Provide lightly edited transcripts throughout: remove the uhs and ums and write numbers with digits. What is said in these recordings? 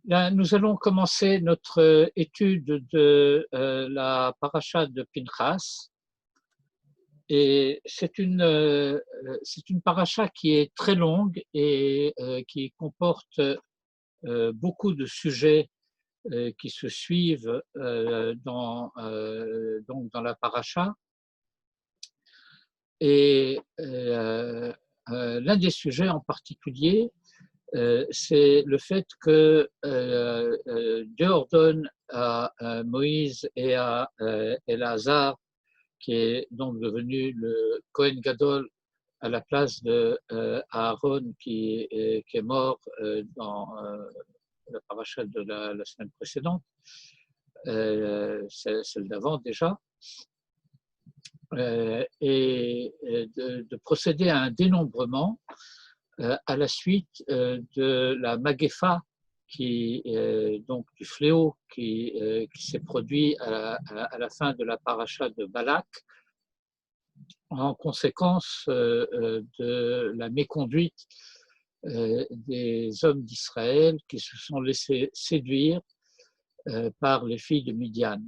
Là, nous allons commencer notre étude de la paracha de Pinchas. Et c'est une paracha qui est très longue et qui comporte beaucoup de sujets qui se suivent donc dans la paracha. Et l'un des sujets en particulier, c'est le fait que Dieu ordonne à Moïse et à Éléazar, qui est donc devenu le Kohen Gadol à la place de Aaron qui est mort dans la paracha de la semaine précédente, celle d'avant déjà, et de procéder à un dénombrement à la suite de la Magéfa, donc du fléau qui s'est produit à la fin de la paracha de Balak, en conséquence de la méconduite des hommes d'Israël qui se sont laissés séduire par les filles de Midian.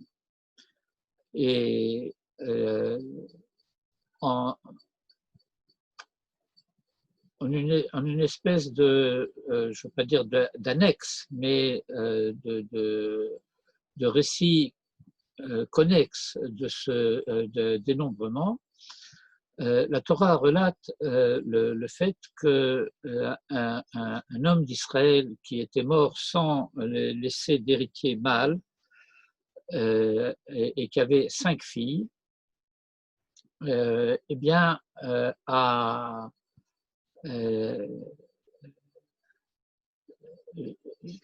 Et en une espèce de, je ne veux pas dire d'annexe, mais de récit connexe de ce dénombrement, la Torah relate le fait qu'un homme d'Israël qui était mort sans laisser d'héritier mâle et qui avait 5 filles, eh bien,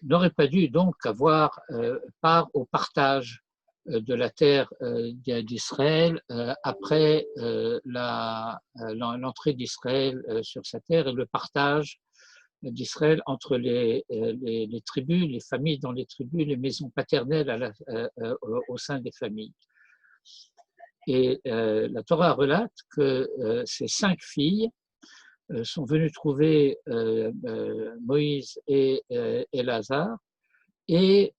n'aurait pas dû donc avoir part au partage de la terre d'Israël après l'entrée d'Israël sur sa terre et le partage d'Israël entre les tribus, les familles dans les tribus, les maisons paternelles au sein des familles. Et la Torah relate que ces 5 filles sont venues trouver Moïse et Éléazar et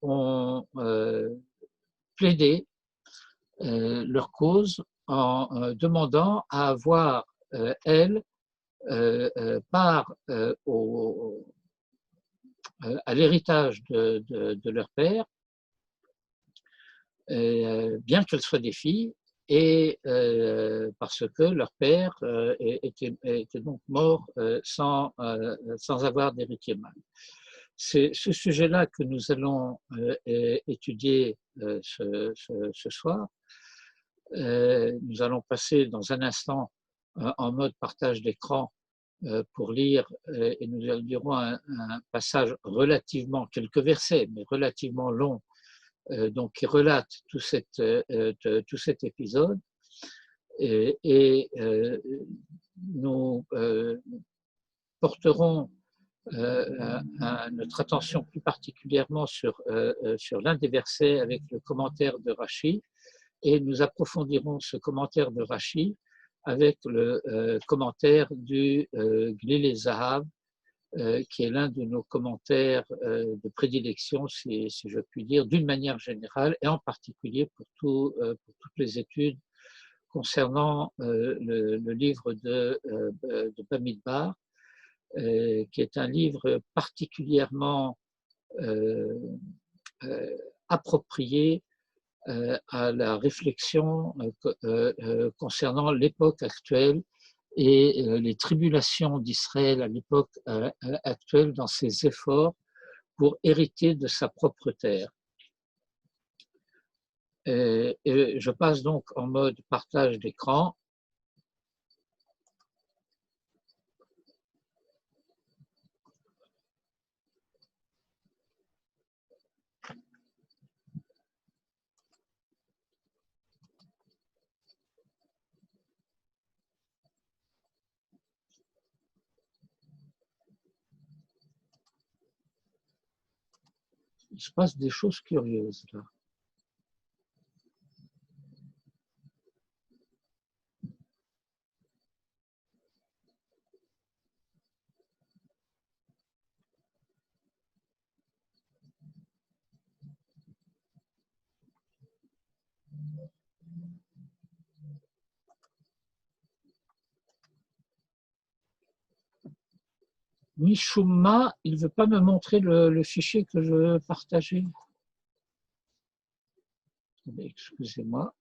ont plaidé leur cause en demandant à avoir, elles, part à l'héritage de leur père, bien qu'elles soient des filles, et parce que leur père était donc mort sans avoir d'héritier mâle. C'est ce sujet-là que nous allons étudier ce soir. Nous allons passer dans un instant en mode partage d'écran pour lire, et nous lirons un passage relativement, quelques versets, mais relativement long, donc qui relate tout cet épisode. Et nous porterons notre attention plus particulièrement sur l'un des versets avec le commentaire de Rashi, et nous approfondirons ce commentaire de Rashi avec le commentaire du Glilé Zahav, qui est l'un de nos commentaires de prédilection, si je puis dire, d'une manière générale, et en particulier pour toutes les études concernant le livre de Bamidbar, qui est un livre particulièrement approprié à la réflexion concernant l'époque actuelle et les tribulations d'Israël à l'époque actuelle dans ses efforts pour hériter de sa propre terre. Et je passe donc en mode partage d'écran. Il se passe des choses curieuses là. Mishuma, il ne veut pas me montrer le fichier que je veux partager. Excusez-moi.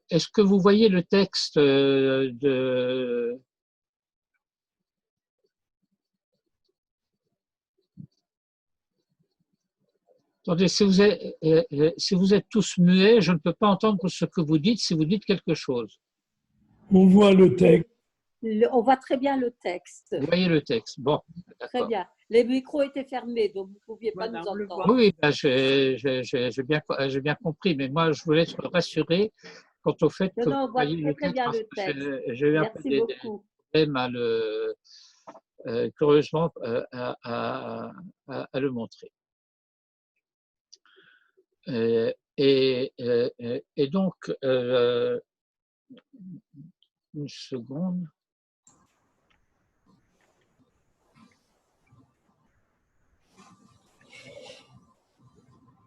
Est-ce que vous voyez le texte de... Attendez, si vous êtes tous muets, je ne peux pas entendre ce que vous dites si vous dites quelque chose. On voit le texte. On voit très bien le texte. Vous voyez le texte. Bon, très bien. Les micros étaient fermés, donc vous ne pouviez pas nous entendre. Oui, ben j'ai bien compris, mais moi, je voulais être rassuré quant au fait que on vous voit voyez très bien le texte. J'ai eu un peu des problèmes à le, curieusement, à le montrer. Et donc, une seconde.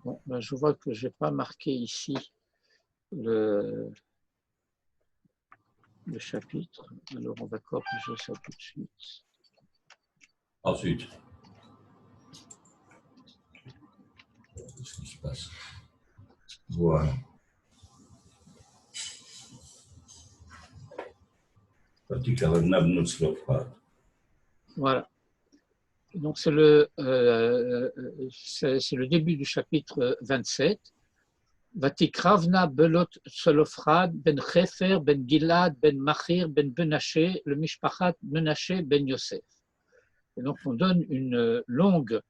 Bon, ben je vois que je n'ai pas marqué ici le chapitre. Alors, on va corriger ça tout de suite. Ensuite. Qu'est-ce qui se passe? Voilà. Voilà. Donc, c'est le début du chapitre 27. Vatikravna belot Solofrad ben Chefer ben Gilad ben Machir ben Benaché le Mishpachat Menaché ben Yosef. Et donc, on donne une longue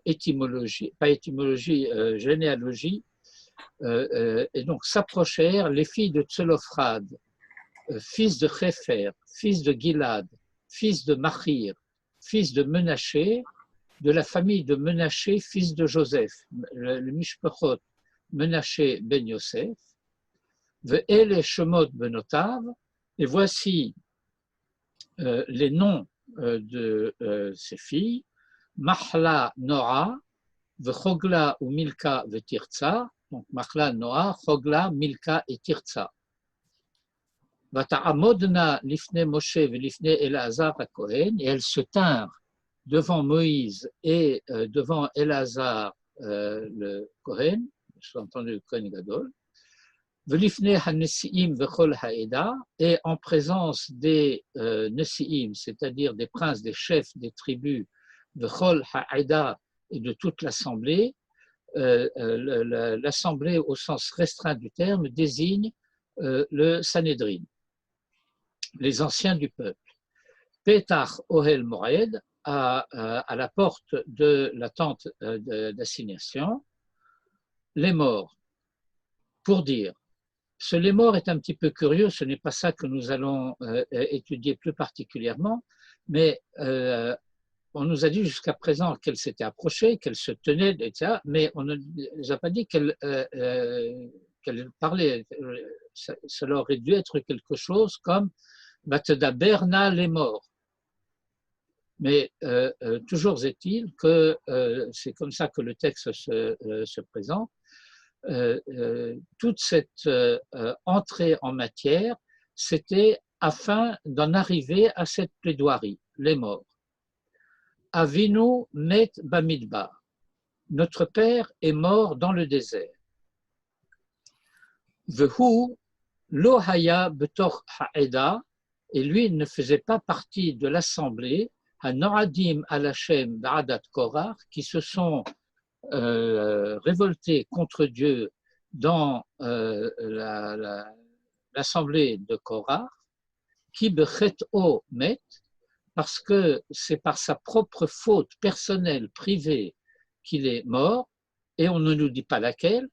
étymologie, pas étymologie, généalogie. Et donc, s'approchèrent les filles de Tselophrad, fils de Chefer, fils de Gilad, fils de Machir, fils de Menaché, de la famille de Menaché, fils de Joseph, le Mishpachot Menaché ben Yosef, Ve'ele Shemot benotav, et voici les noms de ses filles, Mahla Noa, Vechogla ou Milka Vetirza, donc Mahla Noa, Chogla, Milka et Tirza. Vata'amodna lifne Moshe velifne Elazar à Kohen, et elles se tinrent devant Moïse et devant Elazar le Kohen, sous-entendu le Kohen Gadol, velifne hanesiim vechol haeda, et en présence des nesiim, c'est-à-dire des princes, des chefs des tribus, vechol haeda et de toute l'assemblée. L'assemblée au sens restreint du terme désigne le Sanhédrin, les anciens du peuple. Petach Ohel Moed, à la porte de la tente d'assignation, les morts, pour dire. Ce les morts est un petit peu curieux, ce n'est pas ça que nous allons étudier plus particulièrement, mais on nous a dit jusqu'à présent qu'elle s'était approchée, qu'elle se tenait, etc., mais on ne nous a pas dit qu'elle parlait. Cela aurait dû être quelque chose comme Batadaberna les morts. Mais toujours est-il que c'est comme ça que le texte se présente. Toute cette entrée en matière, c'était afin d'en arriver à cette plaidoirie, les morts. Avinu met bamidbar. Notre père est mort dans le désert. Vehu lo haya betor ha'eda, et lui ne faisait pas partie de l'assemblée, hanoadim al Hashem ba'adat korach, qui se sont révolté contre Dieu dans l'assemblée de Korah, qui bechet'o met, parce que c'est par sa propre faute personnelle, privée, qu'il est mort, et on ne nous dit pas laquelle,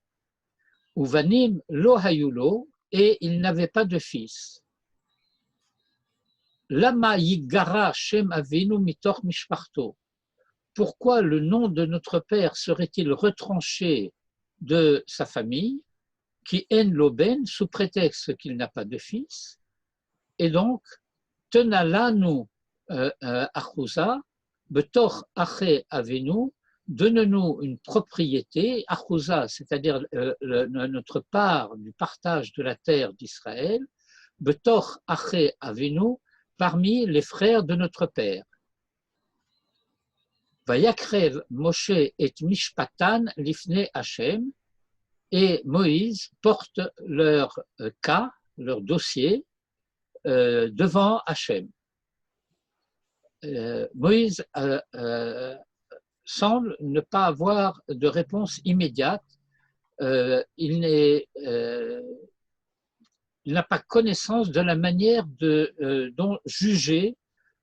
ou vanim lo hayulo, et il n'avait pas de fils. Lama yigara shem avinu mitoch mishparto. Pourquoi le nom de notre père serait-il retranché de sa famille, qui en loben, sous prétexte qu'il n'a pas de fils, et donc, tenalanu achouza, betoch ache avenu, donne-nous une propriété, achouza, c'est-à-dire notre part du partage de la terre d'Israël, betoch ache avenu, parmi les frères de notre père. Vayakrev Moshe et Mishpatan lifne Hashem, et Moïse porte leur cas, leur dossier, devant Hachem. Moïse semble ne pas avoir de réponse immédiate. Il n'a pas connaissance de la manière dont juger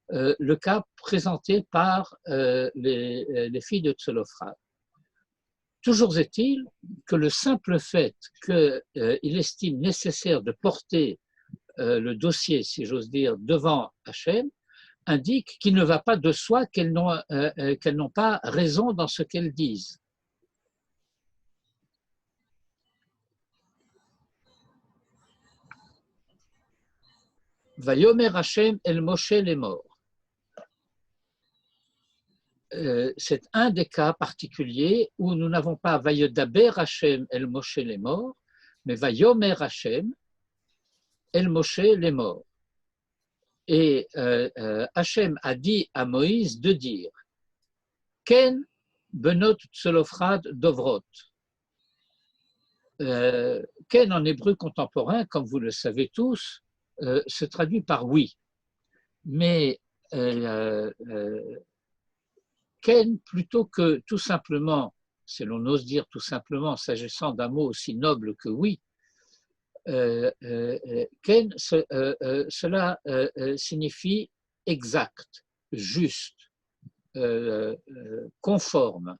le cas présenté par les filles de Tselophrad. Toujours est-il que le simple fait qu'il estime nécessaire de porter le dossier, si j'ose dire, devant Hachem, indique qu'il ne va pas de soi qu'elles n'ont pas raison dans ce qu'elles disent. Vayomer Hachem el Moshe les morts. C'est un des cas particuliers où nous n'avons pas Vayodaber Hachem el Moshe les morts, mais Vayomer Hachem el Moshe les morts. Et Hachem a dit à Moïse de dire Ken benot tselophrad dovrot. Ken en hébreu contemporain, comme vous le savez tous, se traduit par oui. Mais Ken, plutôt que tout simplement, si l'on ose dire tout simplement, s'agissant d'un mot aussi noble que oui, Ken, cela signifie exact, juste, conforme.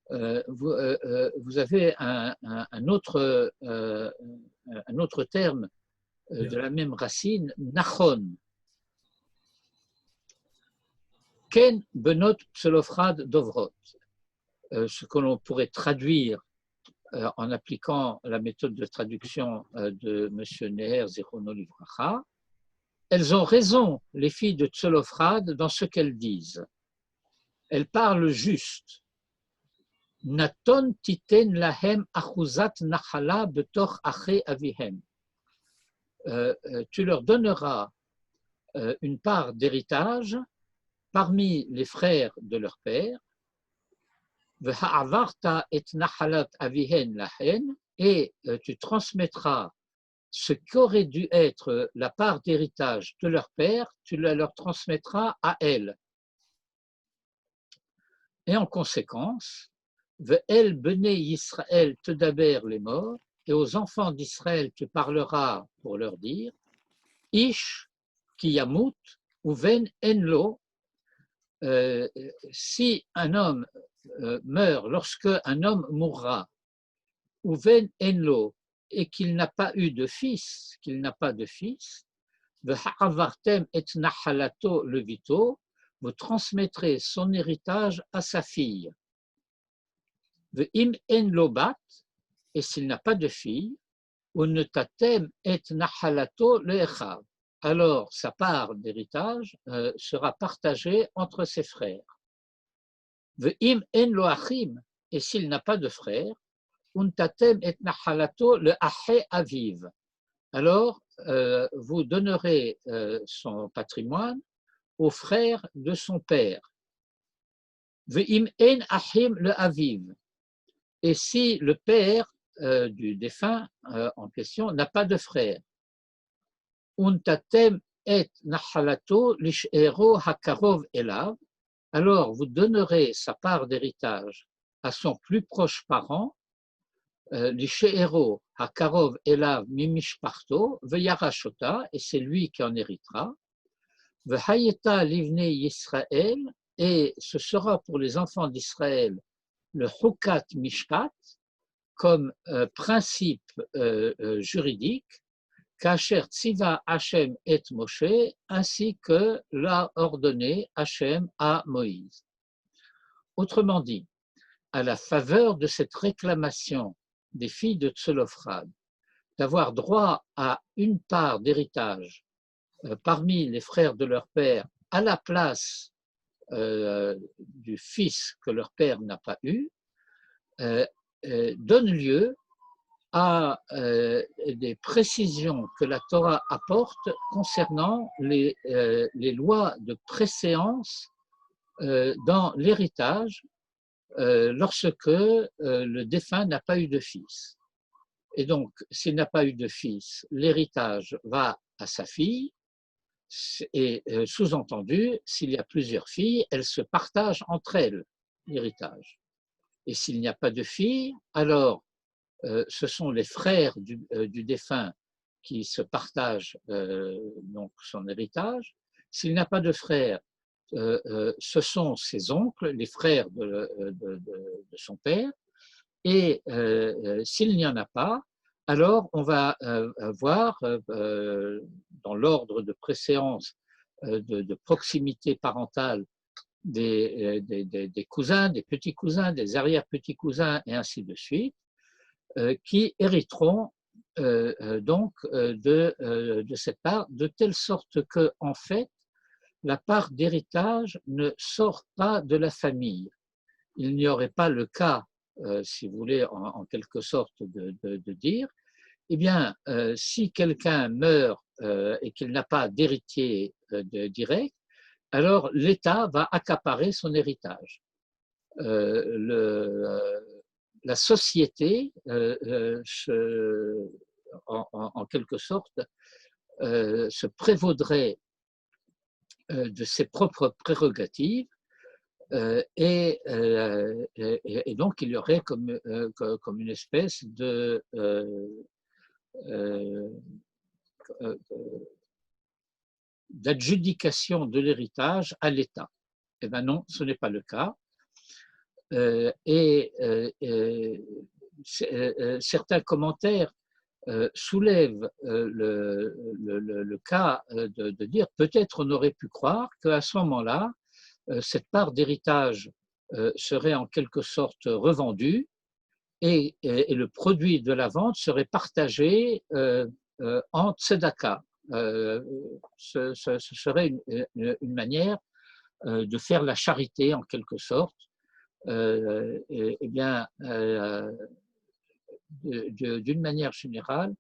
Vous avez un autre terme de la même racine, nachon. Ken benot pselophrad dovrot. Ce que l'on pourrait traduire en appliquant la méthode de traduction de M. Neher Zichrono Livracha, elles ont raison, les filles de Tselophrad, dans ce qu'elles disent. Elles parlent juste. Naton titen lahem achuzat nachala betoch ache avihem. Tu leur donneras une part d'héritage parmi les frères de leur père, et tu transmettras ce qu'aurait dû être la part d'héritage de leur père, tu la leur transmettras à elles. Et en conséquence, Ve'el bene Yisraël te daber les morts, et aux enfants d'Israël tu parleras pour leur dire, Ish ki yamut uven enlo, si un homme meurt, lorsque un homme mourra, uven enlo, et qu'il n'a pas eu de fils, v'ha'avartem et nachalato levito, vous transmettrez son héritage à sa fille. Ve'im enlo bat, et s'il n'a pas de fille, unetatem et nachalato le'echav, alors sa part d'héritage sera partagée entre ses frères. Ve'im enlo achim, et s'il n'a pas de frères, untatem et nachalato le ache aviv. Alors, vous donnerez son patrimoine aux frères de son père. Ve'im en achim le aviv. Et si le père du défunt en question n'a pas de frères, untatem et nachalato lish'ero hakarov elav, alors vous donnerez sa part d'héritage à son plus proche parent, l'Ishéhéro, Hakarov Elav Mimishparto, Veyarashota, et c'est lui qui en héritera, Vehayeta Livne Yisraël, et ce sera pour les enfants d'Israël le Hukat Mishkat, comme principe juridique, Kacher Tziva Hachem et Moshe, ainsi que l'a ordonné Hachem à Moïse. Autrement dit, à la faveur de cette réclamation des filles de Tselophrad d'avoir droit à une part d'héritage parmi les frères de leur père à la place du fils que leur père n'a pas eu, donne lieu à des précisions que la Torah apporte concernant les lois de préséance dans l'héritage lorsque le défunt n'a pas eu de fils. Et donc, s'il n'a pas eu de fils, l'héritage va à sa fille, et sous-entendu, s'il y a plusieurs filles, elles se partagent entre elles l'héritage. Et s'il n'y a pas de filles, alors ce sont les frères du défunt qui se partagent donc son héritage. S'il n'a pas de frères, ce sont ses oncles, les frères de son père. Et s'il n'y en a pas, alors on va voir dans l'ordre de préséance de proximité parentale des cousins, des petits cousins, des arrière-petits cousins et ainsi de suite, qui hériteront donc de cette part, de telle sorte que en fait la part d'héritage ne sort pas de la famille. Il n'y aurait pas le cas, si vous voulez, en quelque sorte de dire, eh bien, si quelqu'un meurt et qu'il n'a pas d'héritier direct, alors l'État va accaparer son héritage. La société, en quelque sorte, se prévaudrait de ses propres prérogatives et donc il y aurait comme une espèce d'adjudication de l'héritage à l'État. Eh bien non, ce n'est pas le cas. Certains commentaires soulèvent le cas de dire peut-être on aurait pu croire qu'à ce moment-là, cette part d'héritage serait en quelque sorte revendue et le produit de la vente serait partagé en tzedaka. Ce serait une manière de faire la charité en quelque sorte. Eh bien, d'une manière générale,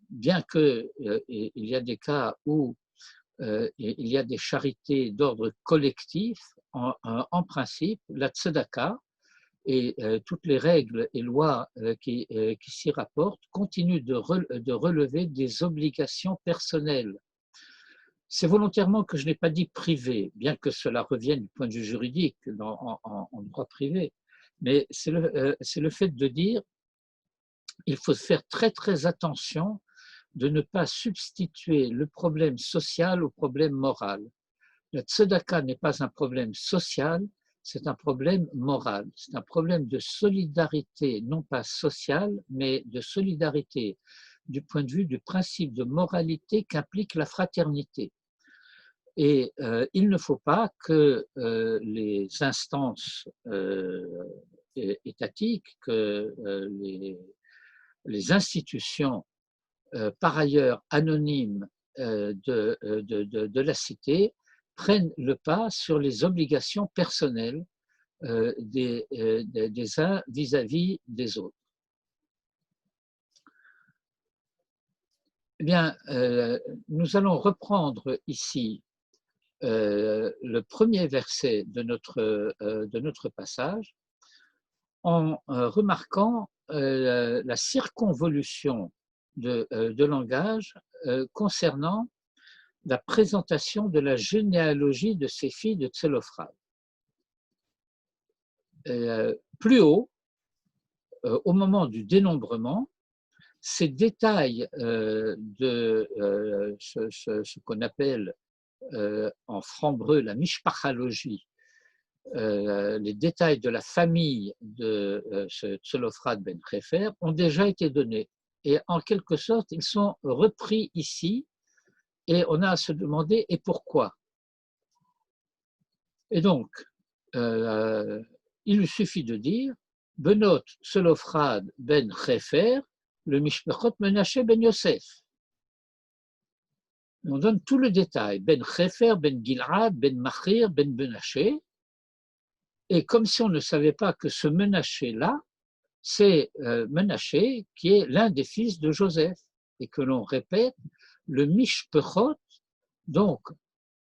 bien qu'il y a des cas où il y a des charités d'ordre collectif, en principe, la tzedaka et toutes les règles et lois qui s'y rapportent continuent de relever des obligations personnelles. C'est volontairement que je n'ai pas dit privé, bien que cela revienne du point de vue juridique en droit privé, mais c'est le fait de dire il faut faire très très attention de ne pas substituer le problème social au problème moral. La tzedaka n'est pas un problème social, c'est un problème moral. C'est un problème de solidarité, non pas sociale, mais de solidarité du point de vue du principe de moralité qu'implique la fraternité. Et il ne faut pas que les instances étatiques, que les institutions par ailleurs anonymes de la cité prennent le pas sur les obligations personnelles des uns vis-à-vis des autres. Eh bien, nous allons reprendre ici le premier verset de notre passage en remarquant la circonvolution de langage concernant la présentation de la généalogie de ces filles de Tselophrad. Plus haut, au moment du dénombrement, ces détails de ce qu'on appelle en franc-breu la mishpachalogie, les détails de la famille de ce Tselophrad ben Khéfer ont déjà été donnés. Et en quelque sorte, ils sont repris ici et on a à se demander et pourquoi. Et donc, il lui suffit de dire Benot Tselophrad ben Khéfer, le Mishpachot Menaché ben Yosef. On donne tout le détail, ben Khéfer, ben Gilad, ben Machir, ben Menaché. Et comme si on ne savait pas que ce Menaché-là, c'est Menaché qui est l'un des fils de Joseph. Et que l'on répète, le Mishpachot, donc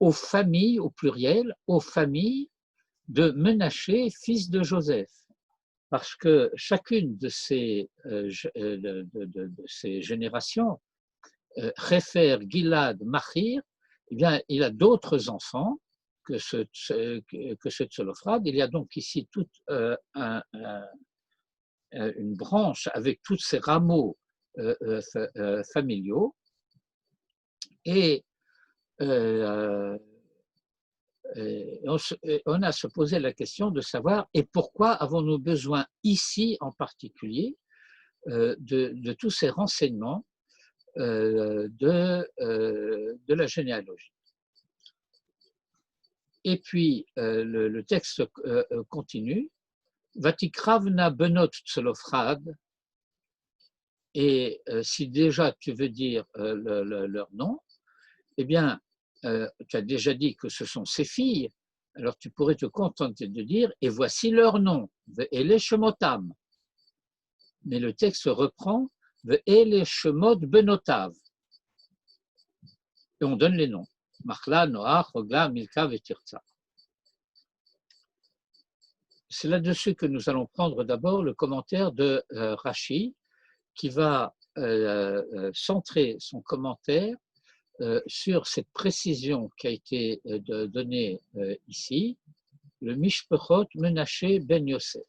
aux familles, au pluriel, aux familles de Menaché, fils de Joseph. Parce que chacune de ces générations, Khéfer, Gilad, Machir, eh bien, il a d'autres enfants que ce Tselophrad. Il y a donc ici toute une branche avec tous ces rameaux familiaux. Et on a à se poser la question de savoir et pourquoi avons-nous besoin ici en particulier de tous ces renseignements de la généalogie. Et puis le texte continue, Vatikravna benot Tselophrad, et si déjà tu veux dire leur nom, eh bien, tu as déjà dit que ce sont ses filles, alors tu pourrais te contenter de dire et voici leur nom, Ve'ele Shemotam. Mais le texte reprend Ve'ele Shemot Benotav. Et on donne les noms. Machla, Noach, Hogla, Milka, Vetirza. C'est là-dessus que nous allons prendre d'abord le commentaire de Rashi, qui va centrer son commentaire sur cette précision qui a été donnée ici, le Mishpachot Menaché ben Yosef.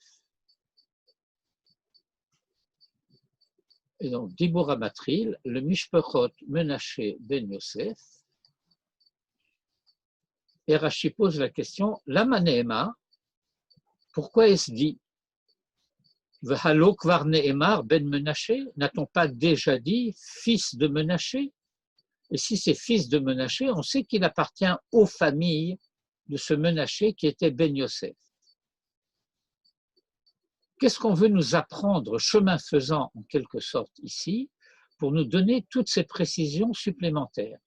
Et donc, Dibura Matril, le Mishpachot Menaché ben Yosef. Et Rashi pose la question, Lama Nehemar, pourquoi est-ce dit V'halo kvar Nehemar ben Menaché, n'a-t-on pas déjà dit fils de Menaché? Et si c'est fils de Menaché, on sait qu'il appartient aux familles de ce Menaché qui était Ben Yosef. Qu'est-ce qu'on veut nous apprendre, chemin faisant en quelque sorte ici, pour nous donner toutes ces précisions supplémentaires?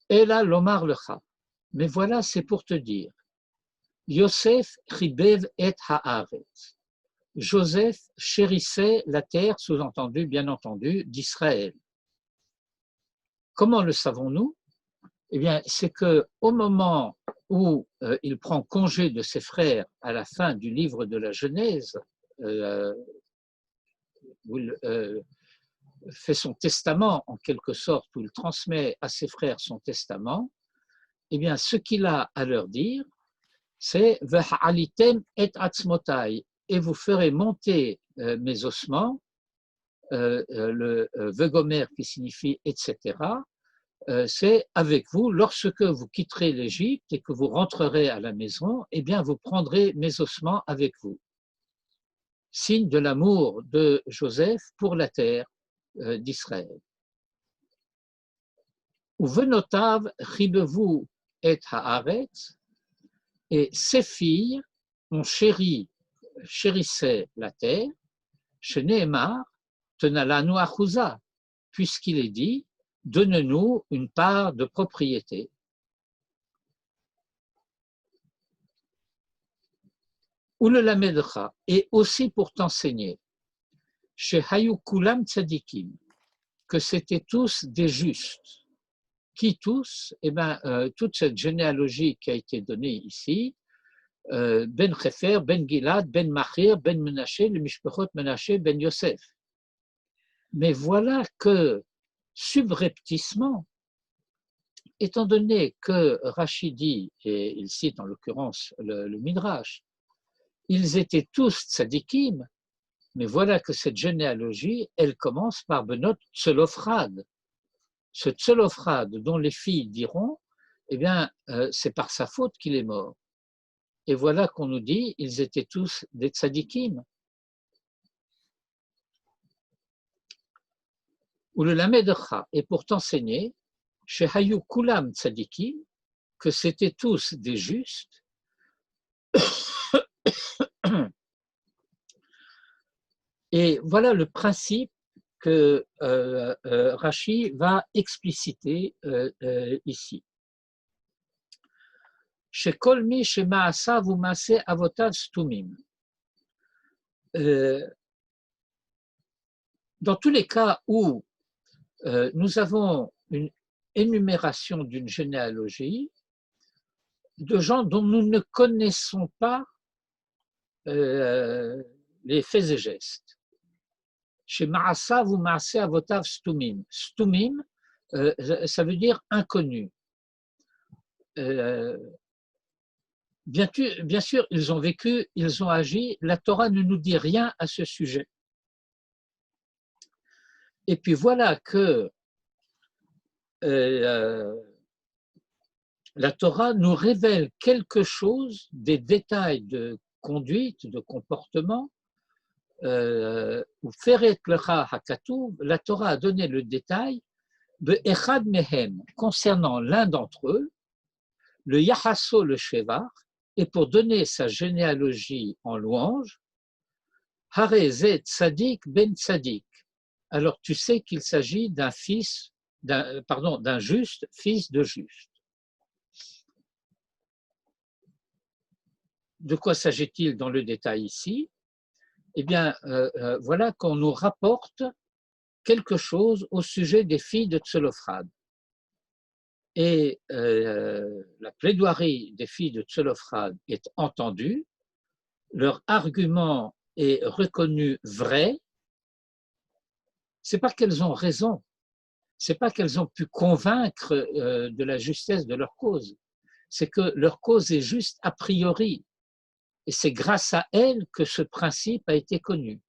Et là, l'Omar lecha. Mais voilà, c'est pour te dire. Yosef chibev et haaretz. Joseph chérissait la terre, sous-entendu, bien entendu, d'Israël. Comment le savons-nous? Eh bien, c'est qu'au moment où il prend congé de ses frères à la fin du livre de la Genèse, où il fait son testament en quelque sorte, où il transmet à ses frères son testament, eh bien, ce qu'il a à leur dire, c'est « V'ha'alitem et atzmotai » et vous ferez monter mes ossements, le vegomer qui signifie etc., c'est avec vous, lorsque vous quitterez l'Égypte et que vous rentrerez à la maison, eh bien vous prendrez mes ossements avec vous. Signe de l'amour de Joseph pour la terre d'Israël. Uvenotav chibevu et haaretz, et ses filles ont chérissaient la terre, chez Nehemar, tenalanu achouza, puisqu'il est dit, donne-nous une part de propriété. Ou le lamedcha, et aussi pour t'enseigner, chez Hayu Kulam Tzadikim, que c'étaient tous des justes. Qui tous? Eh bien, toute cette généalogie qui a été donnée ici, Ben Khéfer, Ben Gilad, Ben Machir, Ben Menaché, le Mishpachot Menaché, Ben Yosef. Mais voilà que, subrepticement, étant donné que Rashi dit, et il cite en l'occurrence le Midrash, ils étaient tous tzadikim, mais voilà que cette généalogie, elle commence par Benot Tselophrad. Ce Tselophrad dont les filles diront, eh bien, c'est par sa faute qu'il est mort. Et voilà qu'on nous dit, ils étaient tous des tzadikim. Ou le Lamedcha est pour t'enseigner, chez Hayu Kulam tzadikim, que c'était tous des justes. Et voilà le principe que Rashi va expliciter ici. Chez Kolmi, chez Maasa, vous massez avotav stumim. Dans tous les cas où nous avons une énumération d'une généalogie de gens dont nous ne connaissons pas les faits et gestes. Chez Maasa, vous maaseh avotav stumim. Stumim, ça veut dire inconnu. Bien sûr, ils ont vécu, ils ont agi. La Torah ne nous dit rien à ce sujet. Et puis voilà que la Torah nous révèle quelque chose, des détails de conduite, de comportement. Feret lecha hakatuv, la Torah a donné le détail de Echad Mehem concernant l'un d'entre eux, le Yahasso le Shevar, et pour donner sa généalogie en louange, Harezet Tzadik ben Tzadik. Alors tu sais qu'il s'agit d'un juste fils de juste. De quoi s'agit-il dans le détail ici? Eh bien, voilà qu'on nous rapporte quelque chose au sujet des filles de Tselophrad. Et la plaidoirie des filles de Tselophrad est entendue, leur argument est reconnu vrai. C'est pas qu'elles ont raison, c'est pas qu'elles ont pu convaincre de la justesse de leur cause, c'est que leur cause est juste a priori. Et c'est grâce à elles que ce principe a été connu.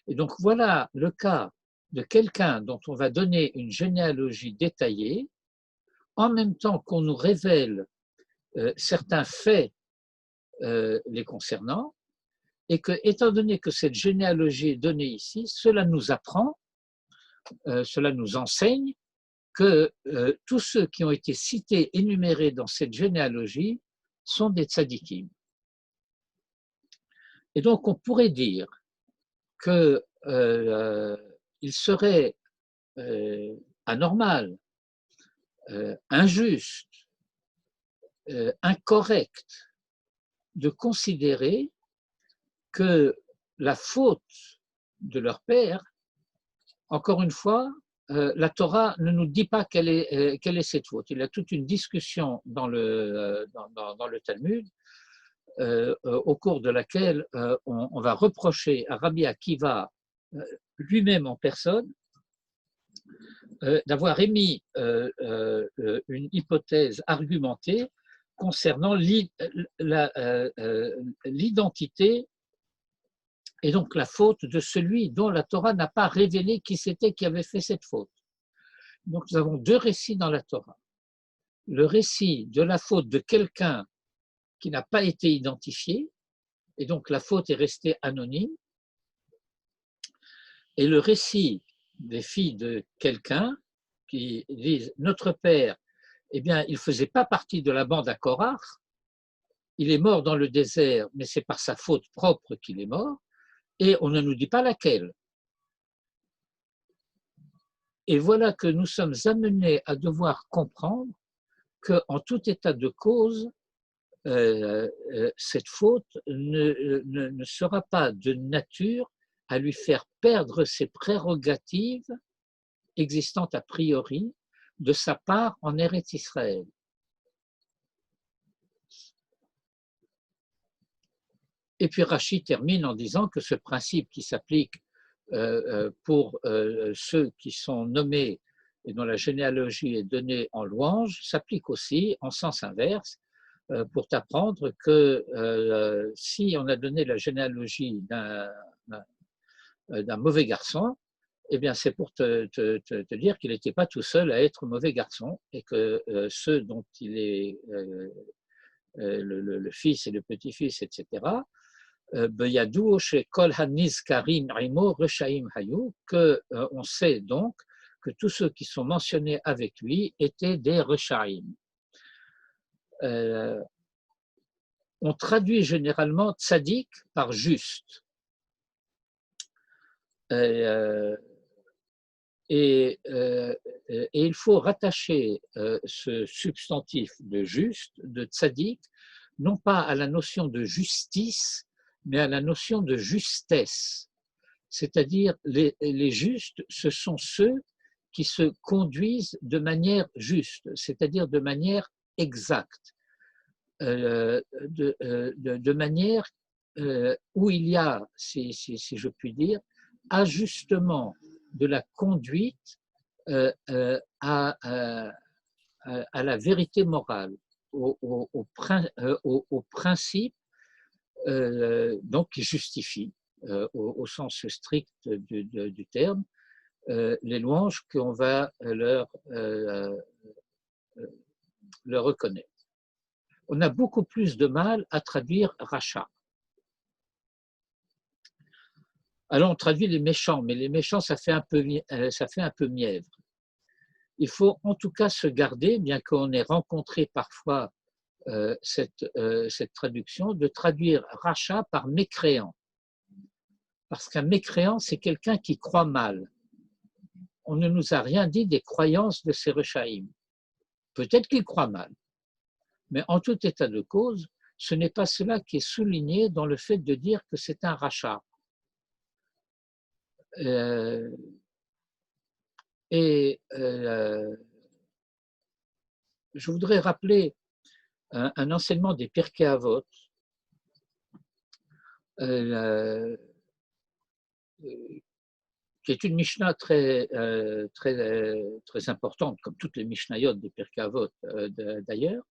Et donc voilà le cas de quelqu'un dont on va donner une généalogie détaillée, en même temps qu'on nous révèle certains faits les concernant, et que, étant donné que cette généalogie est donnée ici, cela nous apprend, cela nous enseigne que tous ceux qui ont été cités, énumérés dans cette généalogie sont des tzadikim. Et donc on pourrait dire qu'il serait anormal, injuste, incorrect de considérer que la faute de leur père, encore une fois, la Torah ne nous dit pas quelle est cette faute. Il y a toute une discussion dans le Talmud au cours de laquelle on va reprocher à Rabbi Akiva lui-même en personne d'avoir émis une hypothèse argumentée concernant l'identité et donc la faute de celui dont la Torah n'a pas révélé qui c'était qui avait fait cette faute. Donc nous avons deux récits dans la Torah. Le récit de la faute de quelqu'un qui n'a pas été identifié, et donc la faute est restée anonyme, et le récit des filles de quelqu'un qui disent « Notre père, eh bien, il ne faisait pas partie de la bande à Korach, il est mort dans le désert, mais c'est par sa faute propre qu'il est mort, et on ne nous dit pas laquelle. » Et voilà que nous sommes amenés à devoir comprendre qu'en tout état de cause, cette faute ne sera pas de nature à lui faire perdre ses prérogatives existantes a priori de sa part en Eretz Israël. Et puis Rashi termine en disant que ce principe qui s'applique pour ceux qui sont nommés et dont la généalogie est donnée en louange s'applique aussi en sens inverse pour t'apprendre que si on a donné la généalogie d'un mauvais garçon, eh bien c'est pour te dire qu'il n'était pas tout seul à être mauvais garçon et que ceux dont il est le fils et le petit-fils, etc., qu'on sait donc que tous ceux qui sont mentionnés avec lui étaient des Reshaïm. On traduit généralement tzaddik par juste. Et il faut rattacher ce substantif de juste, de tzaddik, non pas à la notion de justice, mais à la notion de justesse. C'est-à-dire, les justes, ce sont ceux qui se conduisent de manière juste, c'est-à-dire de manière exacte, de manière où il y a, si je puis dire, ajustement de la conduite à la vérité morale, au principe donc qui justifie, au sens strict du terme, les louanges qu'on va leur reconnaître. On a beaucoup plus de mal à traduire rachat. Alors on traduit les méchants, mais les méchants ça fait un peu mièvre. Il faut en tout cas se garder, bien qu'on ait rencontré parfois cette traduction, de traduire rachat par mécréant. Parce qu'un mécréant, c'est quelqu'un qui croit mal. On ne nous a rien dit des croyances de ces Rechaïm. Peut-être qu'il croit mal, mais en tout état de cause, ce n'est pas cela qui est souligné dans le fait de dire que c'est un rachat. Je voudrais rappeler un enseignement des Pirkei Avot qui est une Mishnah très importante, comme toutes les Mishnayot des Pirkei Avot d'ailleurs,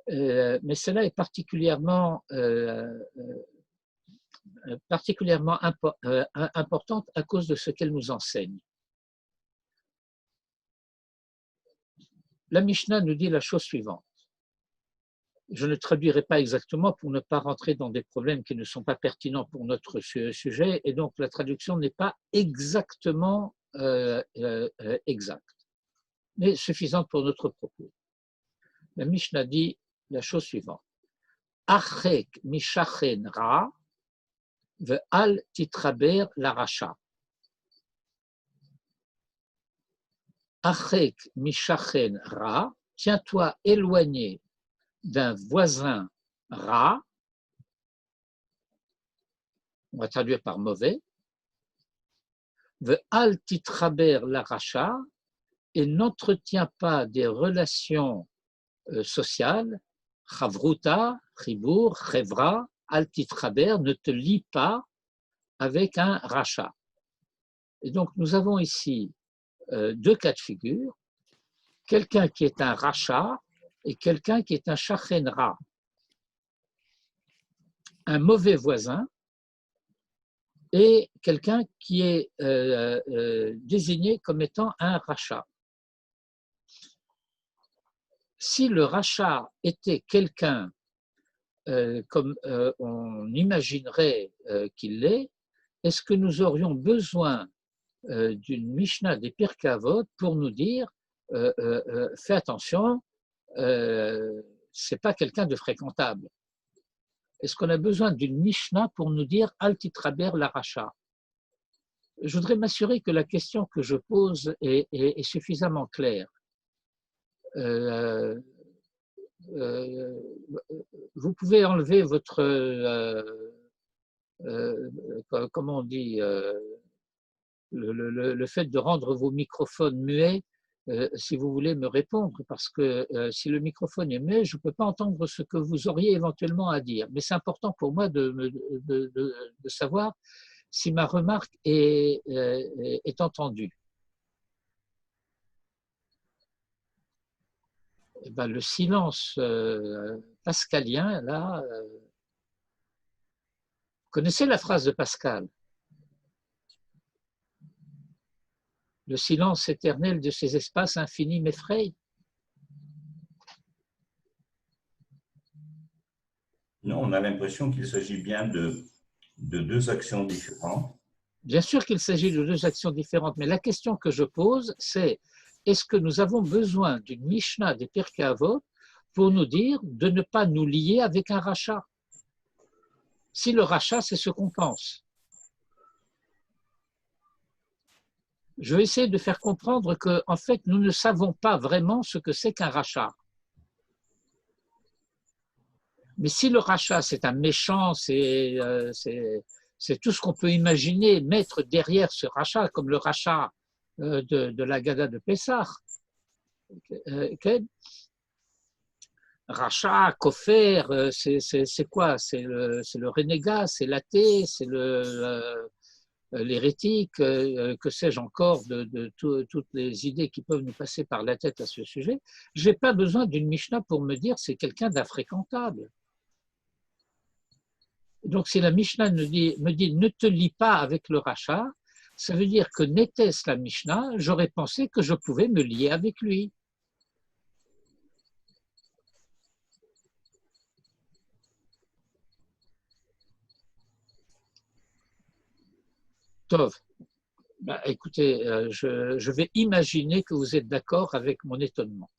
mais cela est particulièrement importante à cause de ce qu'elle nous enseigne. La Mishnah nous dit la chose suivante. Je ne traduirai pas exactement pour ne pas rentrer dans des problèmes qui ne sont pas pertinents pour notre sujet, et donc la traduction n'est pas exactement exacte, mais suffisante pour notre propos. La Mishnah dit la chose suivante. Achek mishachen ra ve'al titraber la racha. Achek mishachen ra, tiens-toi éloigné d'un voisin ra, on va traduire par mauvais, ve'al titraber la racha, et n'entretiens pas des relations sociales, chavruta, chibour, chevra, al titraber, ne te lie pas avec un rachat. Et donc nous avons ici deux cas de figure, quelqu'un qui est un rachat et quelqu'un qui est un shachenra, un mauvais voisin et quelqu'un qui est désigné comme étant un rachat. Si le rachat était quelqu'un comme on imaginerait qu'il l'est, est-ce que nous aurions besoin d'une Mishnah des Pirkei Avot pour nous dire fais attention, c'est pas quelqu'un de fréquentable. Est-ce qu'on a besoin d'une Mishnah pour nous dire al titraber la racha? Je voudrais m'assurer que la question que je pose est suffisamment claire. Vous pouvez enlever votre comment on dit le fait de rendre vos microphones muets si vous voulez me répondre, parce que si le microphone est muet, je ne peux pas entendre ce que vous auriez éventuellement à dire. Mais c'est important pour moi de savoir si ma remarque est entendue. eh ben, le silence pascalien, là, vous connaissez la phrase de Pascal? Le silence éternel de ces espaces infinis m'effraie. Non, on a l'impression qu'il s'agit bien de deux actions différentes. Bien sûr qu'il s'agit de deux actions différentes, mais la question que je pose, c'est est-ce que nous avons besoin d'une Mishnah des Pirkei Avot pour nous dire de ne pas nous lier avec un rachat? Si le rachat, c'est ce qu'on pense. Je vais essayer de faire comprendre que, en fait, nous ne savons pas vraiment ce que c'est qu'un rachat. Mais si le rachat, c'est un méchant, c'est tout ce qu'on peut imaginer mettre derrière ce rachat, comme le rachat de la Gada de Pessah. Rachat, Kofer, c'est quoi? C'est le renégat, c'est l'athée, c'est l'hérétique, que sais-je encore de toutes les idées qui peuvent nous passer par la tête à ce sujet. Je n'ai pas besoin d'une Mishnah pour me dire c'est quelqu'un d'infréquentable. Donc, si la Mishnah me dit ne te lie pas avec le rachat, ça veut dire que n'était-ce la Mishnah, j'aurais pensé que je pouvais me lier avec lui. Tov, bah, écoutez, je vais imaginer que vous êtes d'accord avec mon étonnement.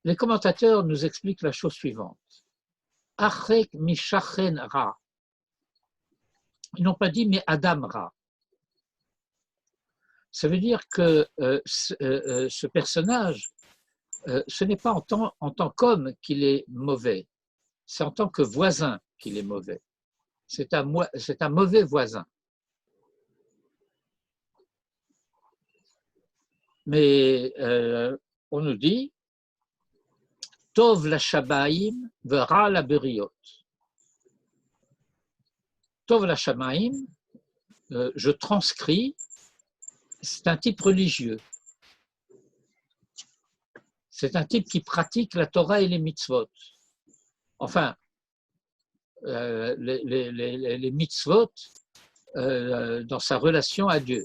Les commentateurs nous expliquent la chose suivante. Achek mishachen ra. Ils n'ont pas dit mais Adam ra. Ça veut dire que ce personnage, ce n'est pas en tant qu'homme qu'il est mauvais, c'est en tant que voisin qu'il est mauvais. C'est un mauvais voisin. Mais on nous dit Tov la shabaim vera la beriot. Tov la shabaim, je transcris, c'est un type religieux. C'est un type qui pratique la Torah et les mitzvot. Enfin, les mitzvot dans sa relation à Dieu.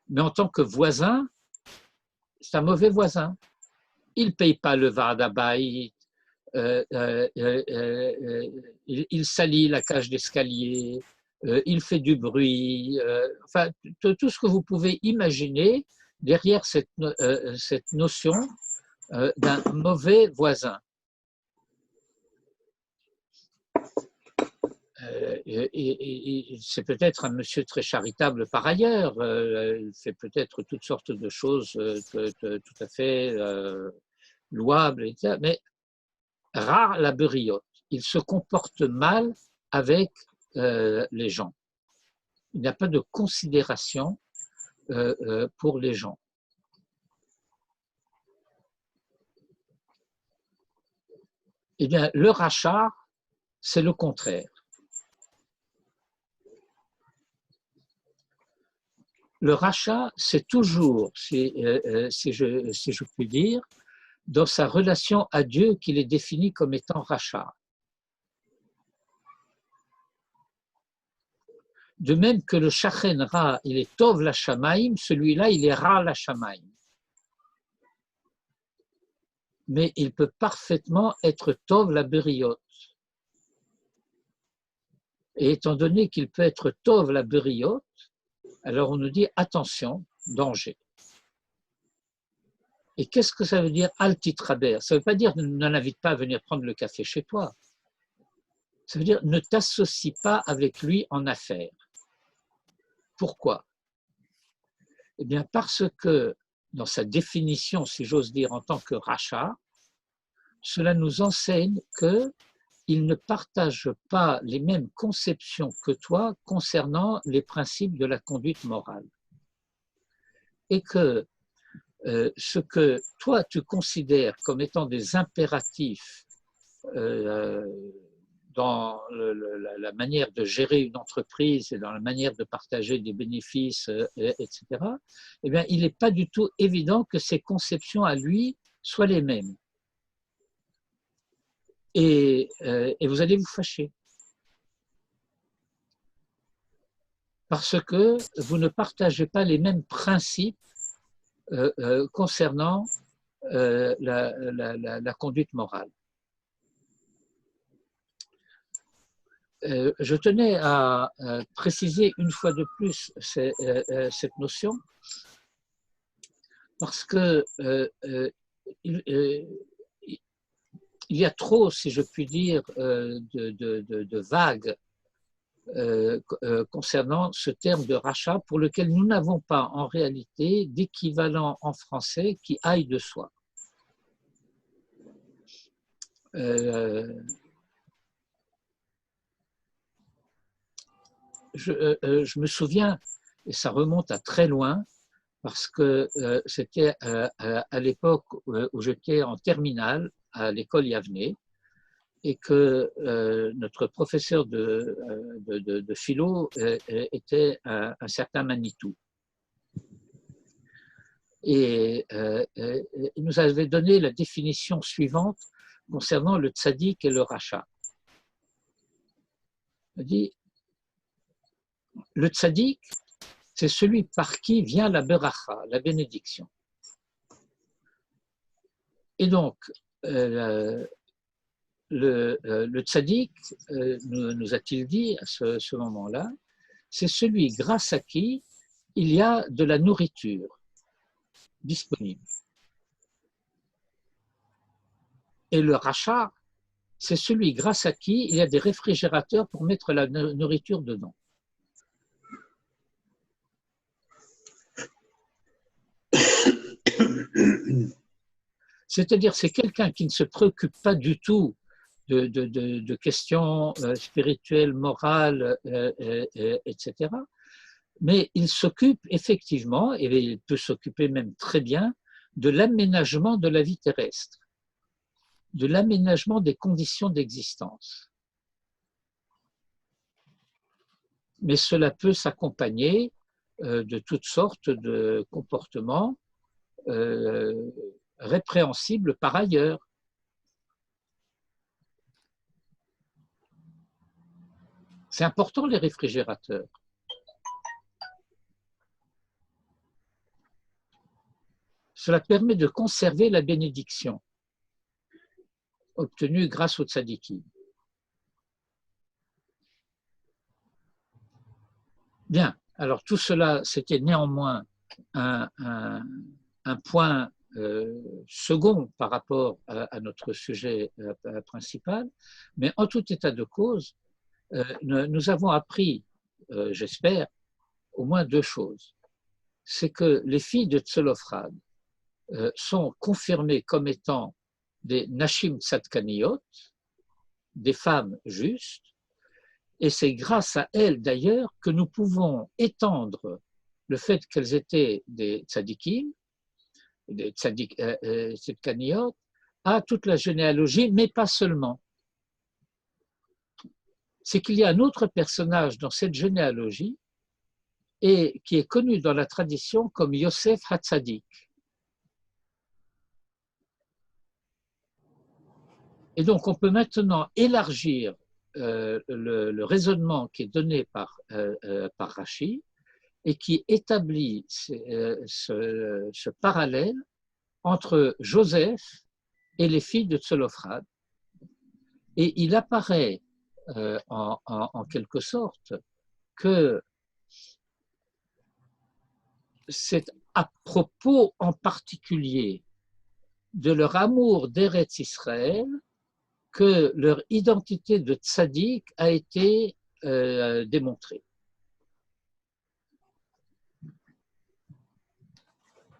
Mais en tant que voisin, c'est un mauvais voisin. Il ne paye pas le Vardabaï, il salit la cage d'escalier, il fait du bruit, enfin, tout ce que vous pouvez imaginer derrière cette notion d'un mauvais voisin. C'est peut-être un monsieur très charitable par ailleurs, il fait peut-être toutes sortes de choses tout à fait louables, etc. Mais rare la beriote, il se comporte mal avec les gens. Il n'y a pas de considération pour les gens. Eh bien, le rachat, c'est le contraire. Le rachat, c'est toujours, si je puis dire, dans sa relation à Dieu qu'il est défini comme étant rachat. De même que le shachen ra, il est tov la shamaim, celui-là, il est ra la shamaim. Mais il peut parfaitement être tov la beriot. Et étant donné qu'il peut être tov la beriot, alors on nous dit attention, danger. Et qu'est-ce que ça veut dire altitraber? Ça ne veut pas dire ne l'invite pas à venir prendre le café chez toi. Ça veut dire ne t'associe pas avec lui en affaires. Pourquoi? Eh bien parce que dans sa définition, si j'ose dire, en tant que rachat, cela nous enseigne qu'il ne partage pas les mêmes conceptions que toi concernant les principes de la conduite morale. Et que ce que toi tu considères comme étant des impératifs dans la manière de gérer une entreprise et dans la manière de partager des bénéfices, etc., eh bien, il n'est pas du tout évident que ses conceptions à lui soient les mêmes. Et vous allez vous fâcher. Parce que vous ne partagez pas les mêmes principes concernant la conduite morale. Je tenais à préciser une fois de plus cette notion, parce que il y a trop, si je puis dire, de vagues concernant ce terme de rachat pour lequel nous n'avons pas en réalité d'équivalent en français qui aille de soi. Je me souviens, et ça remonte à très loin, parce que c'était à l'époque où j'étais en terminale à l'école Yavne, et que notre professeur de philo était un certain Manitou. Et il nous avait donné la définition suivante concernant le tzaddik et le rachat. Il dit, le tzaddik, c'est celui par qui vient la beracha, la bénédiction. Et donc, le tzaddik, nous a-t-il dit à ce moment-là, c'est celui grâce à qui il y a de la nourriture disponible. Et le rachat, c'est celui grâce à qui il y a des réfrigérateurs pour mettre la nourriture dedans. C'est-à-dire, c'est quelqu'un qui ne se préoccupe pas du tout de questions spirituelles, morales, etc. Mais il s'occupe effectivement, et il peut s'occuper même très bien, de l'aménagement de la vie terrestre, de l'aménagement des conditions d'existence. Mais cela peut s'accompagner de toutes sortes de comportements répréhensibles par ailleurs. C'est important, les réfrigérateurs. Cela permet de conserver la bénédiction obtenue grâce au tzadikim. Bien, alors tout cela, c'était néanmoins un point second par rapport à notre sujet principal, mais en tout état de cause, nous avons appris, j'espère, au moins deux choses. C'est que les filles de Tzolofrad sont confirmées comme étant des Nashim Tzadkaniyot, des femmes justes, et c'est grâce à elles d'ailleurs que nous pouvons étendre le fait qu'elles étaient des tzadikim, des tzadkaniyot, à toute la généalogie, mais pas seulement. C'est qu'il y a un autre personnage dans cette généalogie et qui est connu dans la tradition comme Yosef Hatzadik. Et donc on peut maintenant élargir le raisonnement qui est donné par Rashi et qui établit ce parallèle entre Joseph et les filles de Tzolofrad. Et il apparaît en quelque sorte que c'est à propos en particulier de leur amour d'Eretz Israël que leur identité de tzaddik a été démontrée.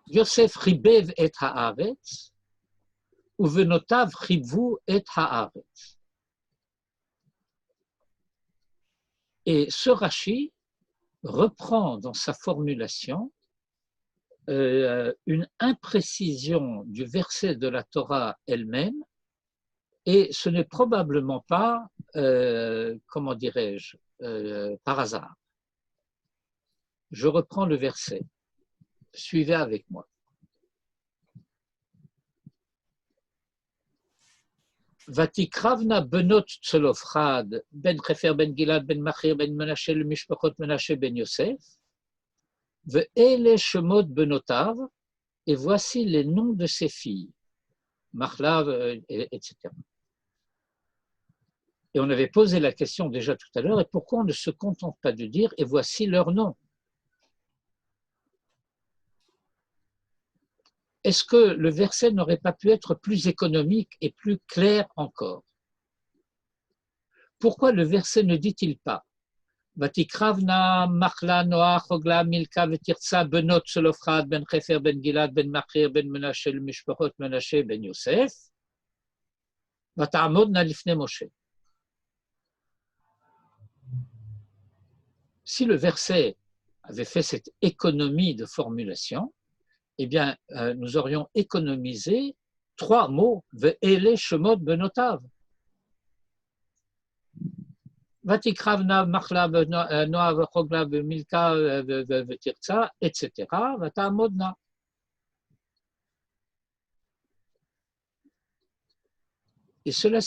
Yosef ribev et haaretz, uvenotav rivu et haaretz. Et ce Rashi reprend dans sa formulation une imprécision du verset de la Torah elle-même, Et ce n'est probablement pas, comment dirais-je, par hasard. Je reprends le verset. Suivez avec moi. Vatikravna benot tselofrad ben Chefer ben Gilad ben Machir ben Menashe le Mishpachot Menashe ben Yosef ve'ele shemot benotav, et voici les noms de ses filles, Machlav, etc. Et on avait posé la question déjà tout à l'heure, et pourquoi on ne se contente pas de dire et voici leurs noms? Est-ce que le verset n'aurait pas pu être plus économique et plus clair encore? Pourquoi le verset ne dit-il pas Vatikravna, Machla, Noach, Hogla, Milka, Vetirtsa, Benot, Selofrad, Ben Chefer, Ben Gilad, Ben Machir, Ben Menashe, le Mishpachot, Menashe, Ben Yosef, Vata'amodna lifne Moshe. Si le verset avait fait cette économie de formulation, eh bien, nous aurions économisé 3 mots, Ve'ele Shemot Benotav. Vatikravna, Machla, Noav, Hogla, Milka, Vetirtsa, etc. Vata'amodna. Et cela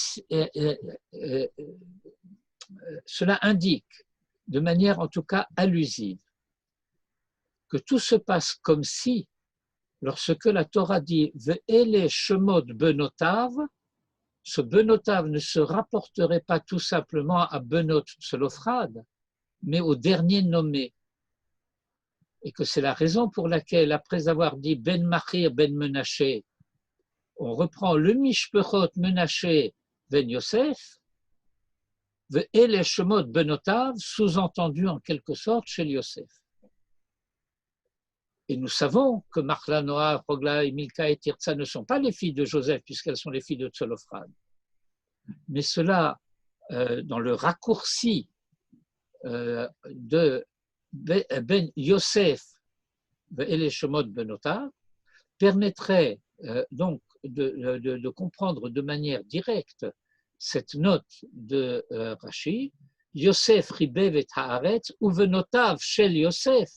indique, de manière en tout cas allusive, que tout se passe comme si, lorsque la Torah dit Ve'ele Shemot Benotav, ce Benotav ne se rapporterait pas tout simplement à Benot Tselofrad, mais au dernier nommé. Et que c'est la raison pour laquelle, après avoir dit Ben Machir, Ben Menashe, on reprend le Mishpechot Menashe Ben Yosef, Ve'ele Shemot Benotav, sous-entendu en quelque sorte chez Yosef. Et nous savons que Machla, Noah, Hogla, Milka et Tirtsa ne sont pas les filles de Joseph, puisqu'elles sont les filles de Tselofrad. Mais cela, dans le raccourci de Ben Yosef Ve'ele Shemot Benotav, permettrait donc de comprendre de manière directe cette note de Rashi, Yosef ribev et haaretz, ou venotav shel Yosef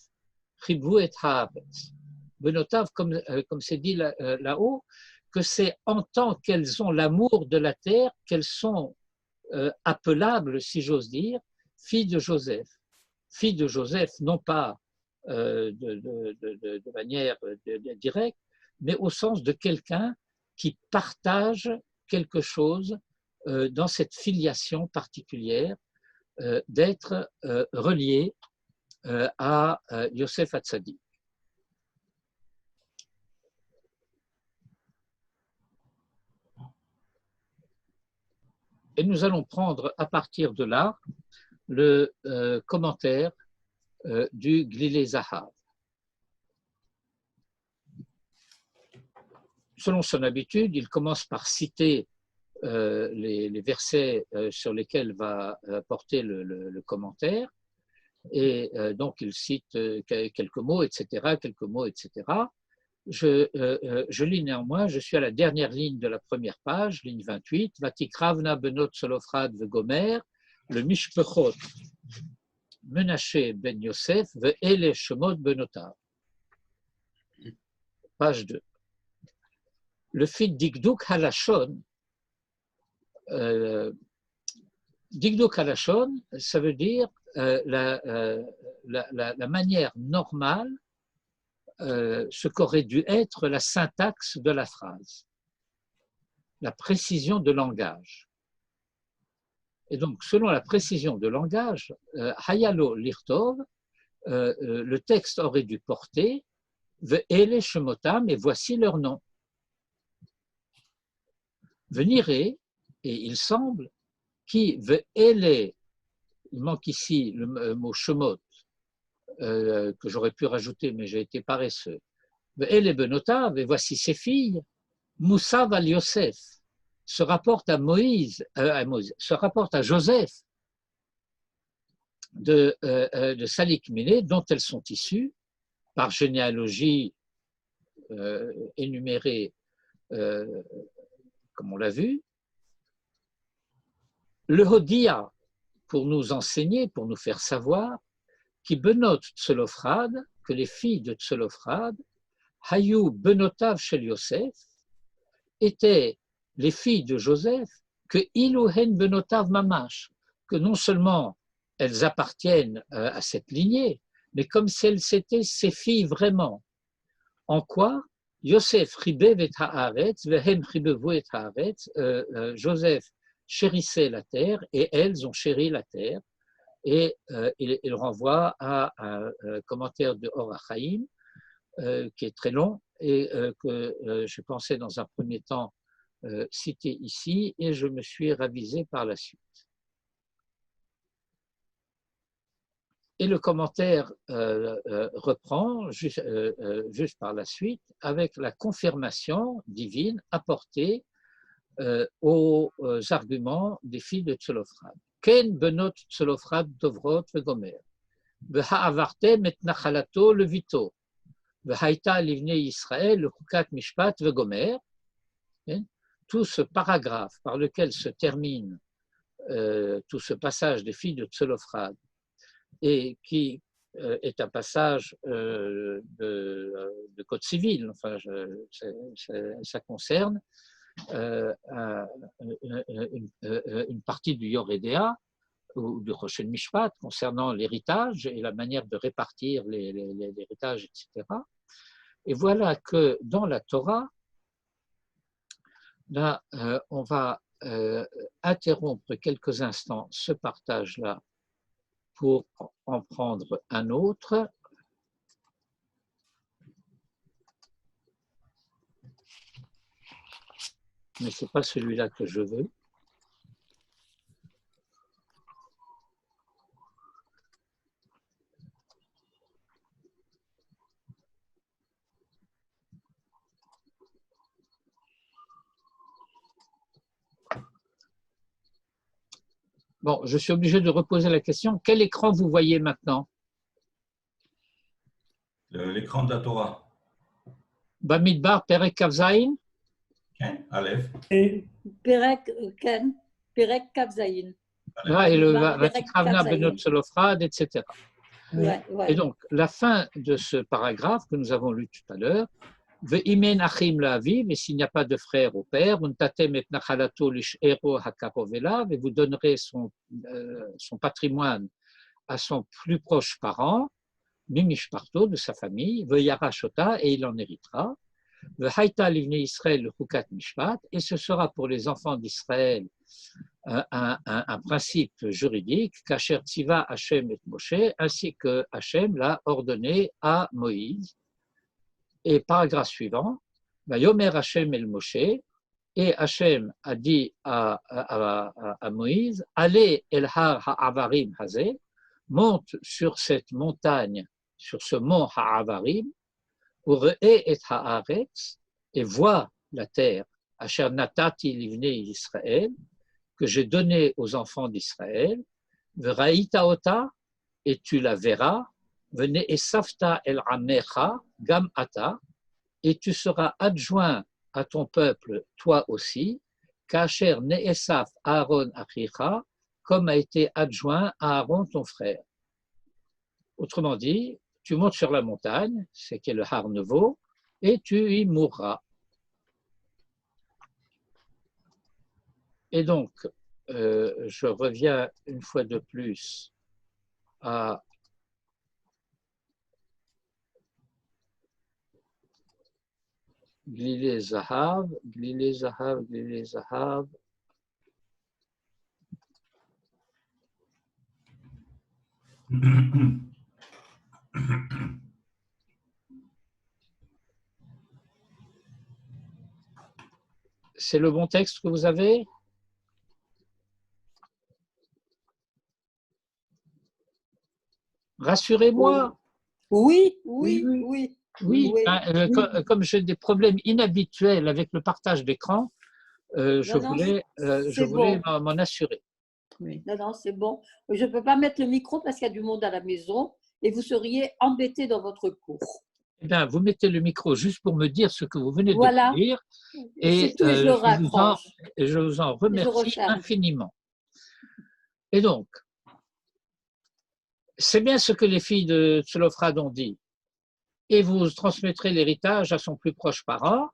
ribu et haaretz. Venotav, comme c'est dit là-haut, que c'est en tant qu'elles ont l'amour de la terre qu'elles sont appelables, si j'ose dire, filles de Joseph. Filles de Joseph, non pas de manière directe, mais au sens de quelqu'un qui partage quelque chose dans cette filiation particulière d'être relié à Yosef Hatzadik. Et nous allons prendre à partir de là le commentaire du Glilé Zahav. Selon son habitude, il commence par citer les versets sur lesquels va porter le commentaire, et donc il cite quelques mots, etc., quelques mots, etc. Je lis néanmoins, je suis à la dernière ligne de la première page, ligne 28, Vatikravna benot Tselofrad vegomer, le Mishpechot Menashe ben Yosef ve'ele Shemot benotav. Page 2. Le fit Dikduk Halashon, Dikduk Halashon, ça veut dire la manière normale, ce qu'aurait dû être la syntaxe de la phrase, la précision de langage. Et donc, selon la précision de langage, Hayalo Lirtov, le texte aurait dû porter Ve'ele Shemotam, et voici leur nom. Venirez, et il semble, qui Ve'ele, il manque ici le mot Shemot, que j'aurais pu rajouter, mais j'ai été paresseux. Ve'ele Benotav, et voici ses filles, Moussa val Yosef, se rapporte à Moïse, se rapporte à Joseph de Salik Miné, dont elles sont issues par généalogie énumérée, comme on l'a vu, Le Hodia, pour nous enseigner, pour nous faire savoir, qui benot Tselophrad, que les filles de Tselophrad, Hayou benotav shel Yosef, étaient les filles de Joseph, que Iluhen benotav mamash, que non seulement elles appartiennent à cette lignée, mais comme si elles étaient ses filles vraiment. En quoi Yosef ribev et haaretz, vehem ribevu et haaretz, Joseph chérissait la terre et elles ont chéri la terre. Et il renvoie à un commentaire de Or HaChaim qui est très long et que je pensais dans un premier temps citer ici et je me suis ravisé par la suite. Et le commentaire reprend juste par la suite avec la confirmation divine apportée aux arguments des filles de Tselophrad. Ken benot Tselophrad dovrot vegomer. V'ha'avartem et nachalato levito. V'haïta livnei Israël le hukat mishpat vegomer. Tout ce paragraphe par lequel se termine tout ce passage des filles de Tselophrad et qui est un passage de code civil, enfin, ça concerne une partie du Yoredea ou du Choshen Mishpat concernant l'héritage et la manière de répartir l'héritage, etc. Et voilà que dans la Torah, là, on va interrompre quelques instants ce partage-là pour en prendre un autre. Mais ce n'est pas celui-là que je veux. Bon, je suis obligé de reposer la question. Quel écran vous voyez maintenant? L'écran de la Torah. Bamidbar, Perek Kavzaïn. Ken, Aleph. Et Perek Ken, Perek Kavzaïn. Et le Perek Vatikravna Kavzaïn. Benot Tselophrad, etc. Ouais, ouais. Et donc, la fin de ce paragraphe que nous avons lu tout à l'heure, Ve'imen achim la'aviv, et s'il n'y a pas de frère au père, untatem et nachalato lish'ero hakarovelav, et vous donnerez son patrimoine à son plus proche parent, mimishparto, de sa famille, ve'yarashota, et il en héritera, ve'haïta livnei Israël le hukat mishpat, et ce sera pour les enfants d'Israël un principe juridique, qu'Asher tziva Hashem et Moshe, ainsi que Hashem l'a ordonné à Moïse. Et paragraphe suivant, Yomer Hashem el Moshe, et Hashem a dit à Moïse, allez el har ha'avarim hazeh, monte sur cette montagne, sur ce mont ha'avarim, ure'e et ha'aretz, et vois la terre, Asher natati livnei Israël, que j'ai donné aux enfants d'Israël, V'raïta ota, et tu la verras, venez et safta el amecha, gam ata, et tu seras adjoint à ton peuple, toi aussi, kasher ne'esaf Aaron achicha, comme a été adjoint à Aaron ton frère. Autrement dit, tu montes sur la montagne, c'est qui est le Har Nevo, et tu y mourras. Et donc, je reviens une fois de plus à Glilé Zahav, Glilé Zahav, Glilé Zahav. C'est le bon texte que vous avez? Rassurez-moi. Oui, oui, oui. Oui, Oui. comme j'ai des problèmes inhabituels avec le partage d'écran, je voulais m'en assurer. Oui. Non, c'est bon. Je ne peux pas mettre le micro parce qu'il y a du monde à la maison et vous seriez embêté dans votre cours. Eh bien, vous mettez le micro juste pour me dire ce que vous venez Voilà. de dire Et je le raccroche. je vous en remercie infiniment. Et donc, c'est bien ce que les filles de Tselophrad ont dit. Et vous transmettrez l'héritage à son plus proche parent,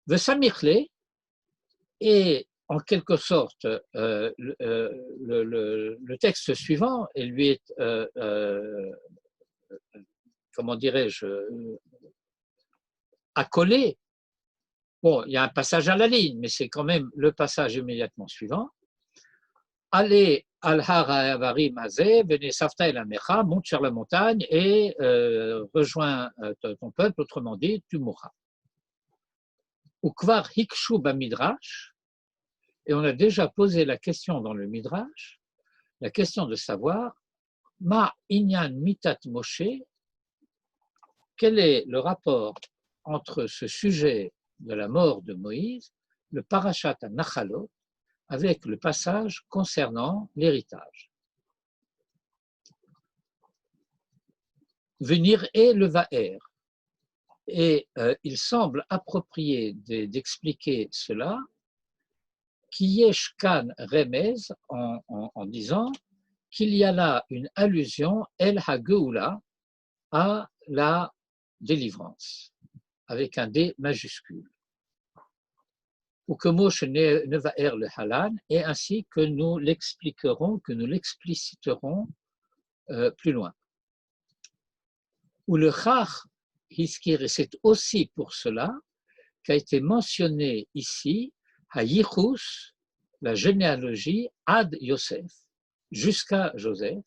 de Samirle, et en quelque sorte, le texte suivant et lui est, comment dirais-je, accolé. Bon, il y a un passage à la ligne, mais c'est quand même le passage immédiatement suivant. Allez al-Har ha'avarim hazeh, venez Safta el Amecha, monte sur la montagne et rejoins ton peuple, autrement dit, tu mourras. Ukvar hikshu bamidrash, et on a déjà posé la question dans le Midrash, la question de savoir, ma inyan mitat Moshe, quel est le rapport entre ce sujet de la mort de Moïse, le parashat Nachalot, avec le passage concernant l'héritage. Venir et le vaer. Et il semble approprié d'expliquer cela, Kiyeshkan Remez, en disant qu'il y a là une allusion, El HaGeoula, à la délivrance, avec un D majuscule. Ou que Moshe ne va le halan, et ainsi que nous l'expliquerons, que nous l'expliciterons plus loin. Ou le chach hiskir, et c'est aussi pour cela qu'a été mentionné ici Hayichus, la généalogie ad Yosef, jusqu'à Joseph,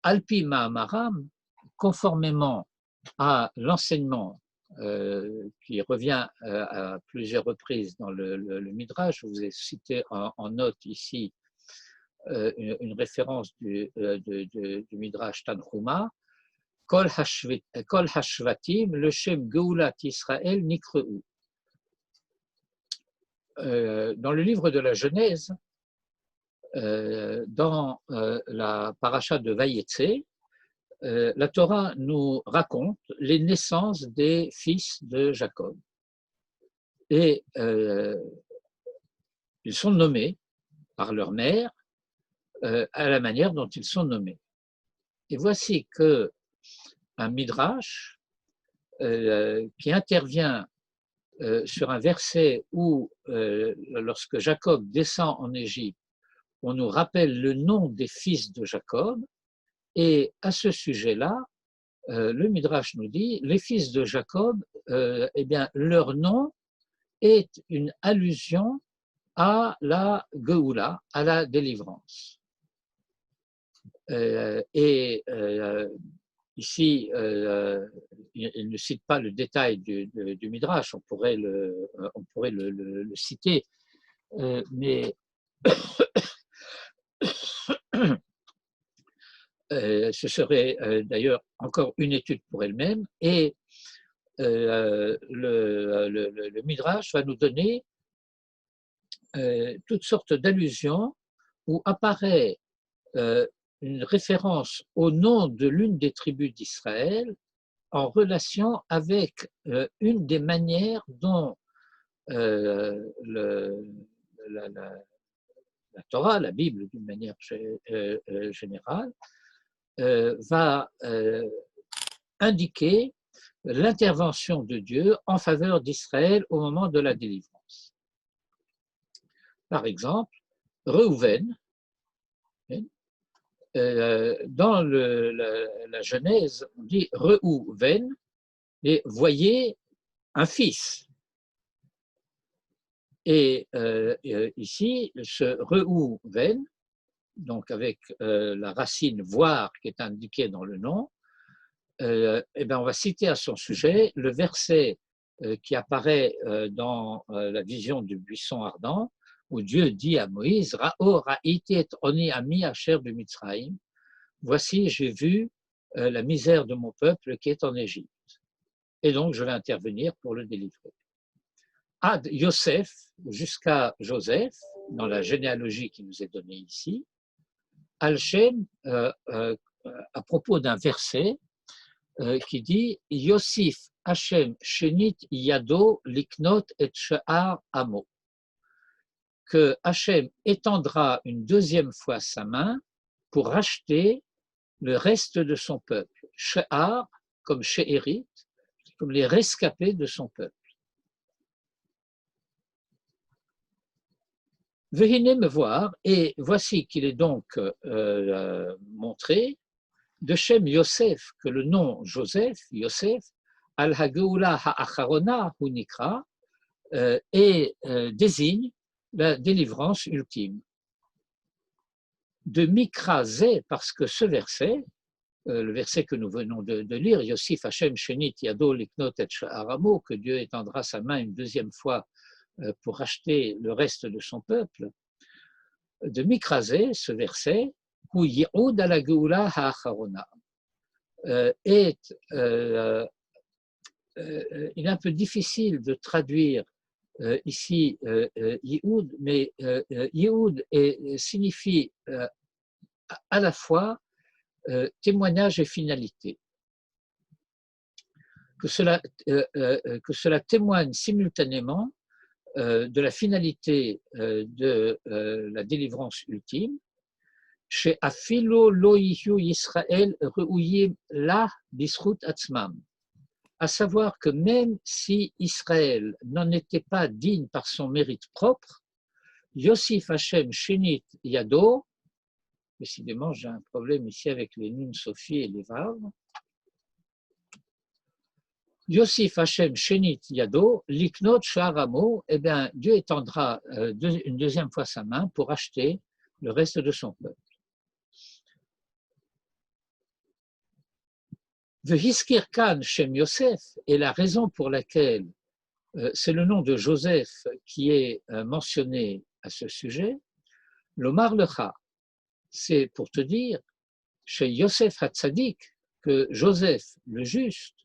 Alpi Ma'amaram, conformément à l'enseignement qui revient à plusieurs reprises dans le Midrash. Je vous ai cité en note ici une référence du Midrash Tanhuma. Kol Hashvatim, le Shem Geulat Israël Nikreu. Dans le livre de la Genèse, dans la paracha de Vayetse, la Torah nous raconte les naissances des fils de Jacob. Et ils sont nommés par leur mère à la manière dont ils sont nommés. Et voici qu'un midrash qui intervient sur un verset où, lorsque Jacob descend en Égypte, on nous rappelle le nom des fils de Jacob. Et à ce sujet-là, le Midrash nous dit, les fils de Jacob, eh bien, leur nom est une allusion à la Geoula, à la délivrance. Ici, il ne cite pas le détail du Midrash, on pourrait le citer, mais ce serait d'ailleurs encore une étude pour elle-même, et le Midrash va nous donner toutes sortes d'allusions où apparaît une référence au nom de l'une des tribus d'Israël en relation avec une des manières dont la Torah, la Bible d'une manière générale, va indiquer l'intervention de Dieu en faveur d'Israël au moment de la délivrance. Par exemple, Reuven, dans la Genèse, on dit Reuven, et voyez un fils. Et ici, ce Reuven, donc avec la racine voir qui est indiquée dans le nom, eh bien on va citer à son sujet le verset qui apparaît dans la vision du buisson ardent, où Dieu dit à Moïse, Ra'o ra'iti et oni ami asher b'Mitzrayim, voici j'ai vu la misère de mon peuple qui est en Égypte. Et donc je vais intervenir pour le délivrer. Ad Yosef, jusqu'à Joseph, dans la généalogie qui nous est donnée ici, Al-Shem, à propos d'un verset qui dit Yosif Hashem Shenit Yado Liknot et Sha'ar Amo, que Hachem étendra une deuxième fois sa main pour racheter le reste de son peuple. She'ar, comme She'erit, comme les rescapés de son peuple. Vehine me voir, et voici qu'il est donc montré de Shem Yosef, que le nom Joseph, Yosef, al-Hageoula ha'acharona hunikra, et désigne la délivrance ultime. De Mikra Zé, parce que ce verset, le verset que nous venons de lire, Yosif Hashem Shenit Yado Liknot et Sha'aramo, que Dieu étendra sa main une deuxième fois pour racheter le reste de son peuple, de Mikra Zé, ce verset, où Yehoud ala Geoula ha'acharona, il est un peu difficile de traduire ici Yehoud, mais Yehoud signifie à la fois témoignage et finalité. Que cela témoigne simultanément de la finalité de la délivrance ultime, chez Afilo lo yihu Yisraël reuyim la bisrut atzmam, à savoir que même si Israël n'en était pas digne par son mérite propre, Yosif Hashem Shenit Yado, décidément j'ai un problème ici avec les Nun Sophie et les Vav, Yosif Hashem Shenit Yado, Liknot Sha'aramo, eh bien Dieu étendra une deuxième fois sa main pour acheter le reste de son peuple. Vehiskir Kan Shem Yosef, et la raison pour laquelle c'est le nom de Joseph qui est mentionné à ce sujet, l'Omar Lecha, c'est pour te dire, chez Yosef Hatzadik, que Joseph le juste,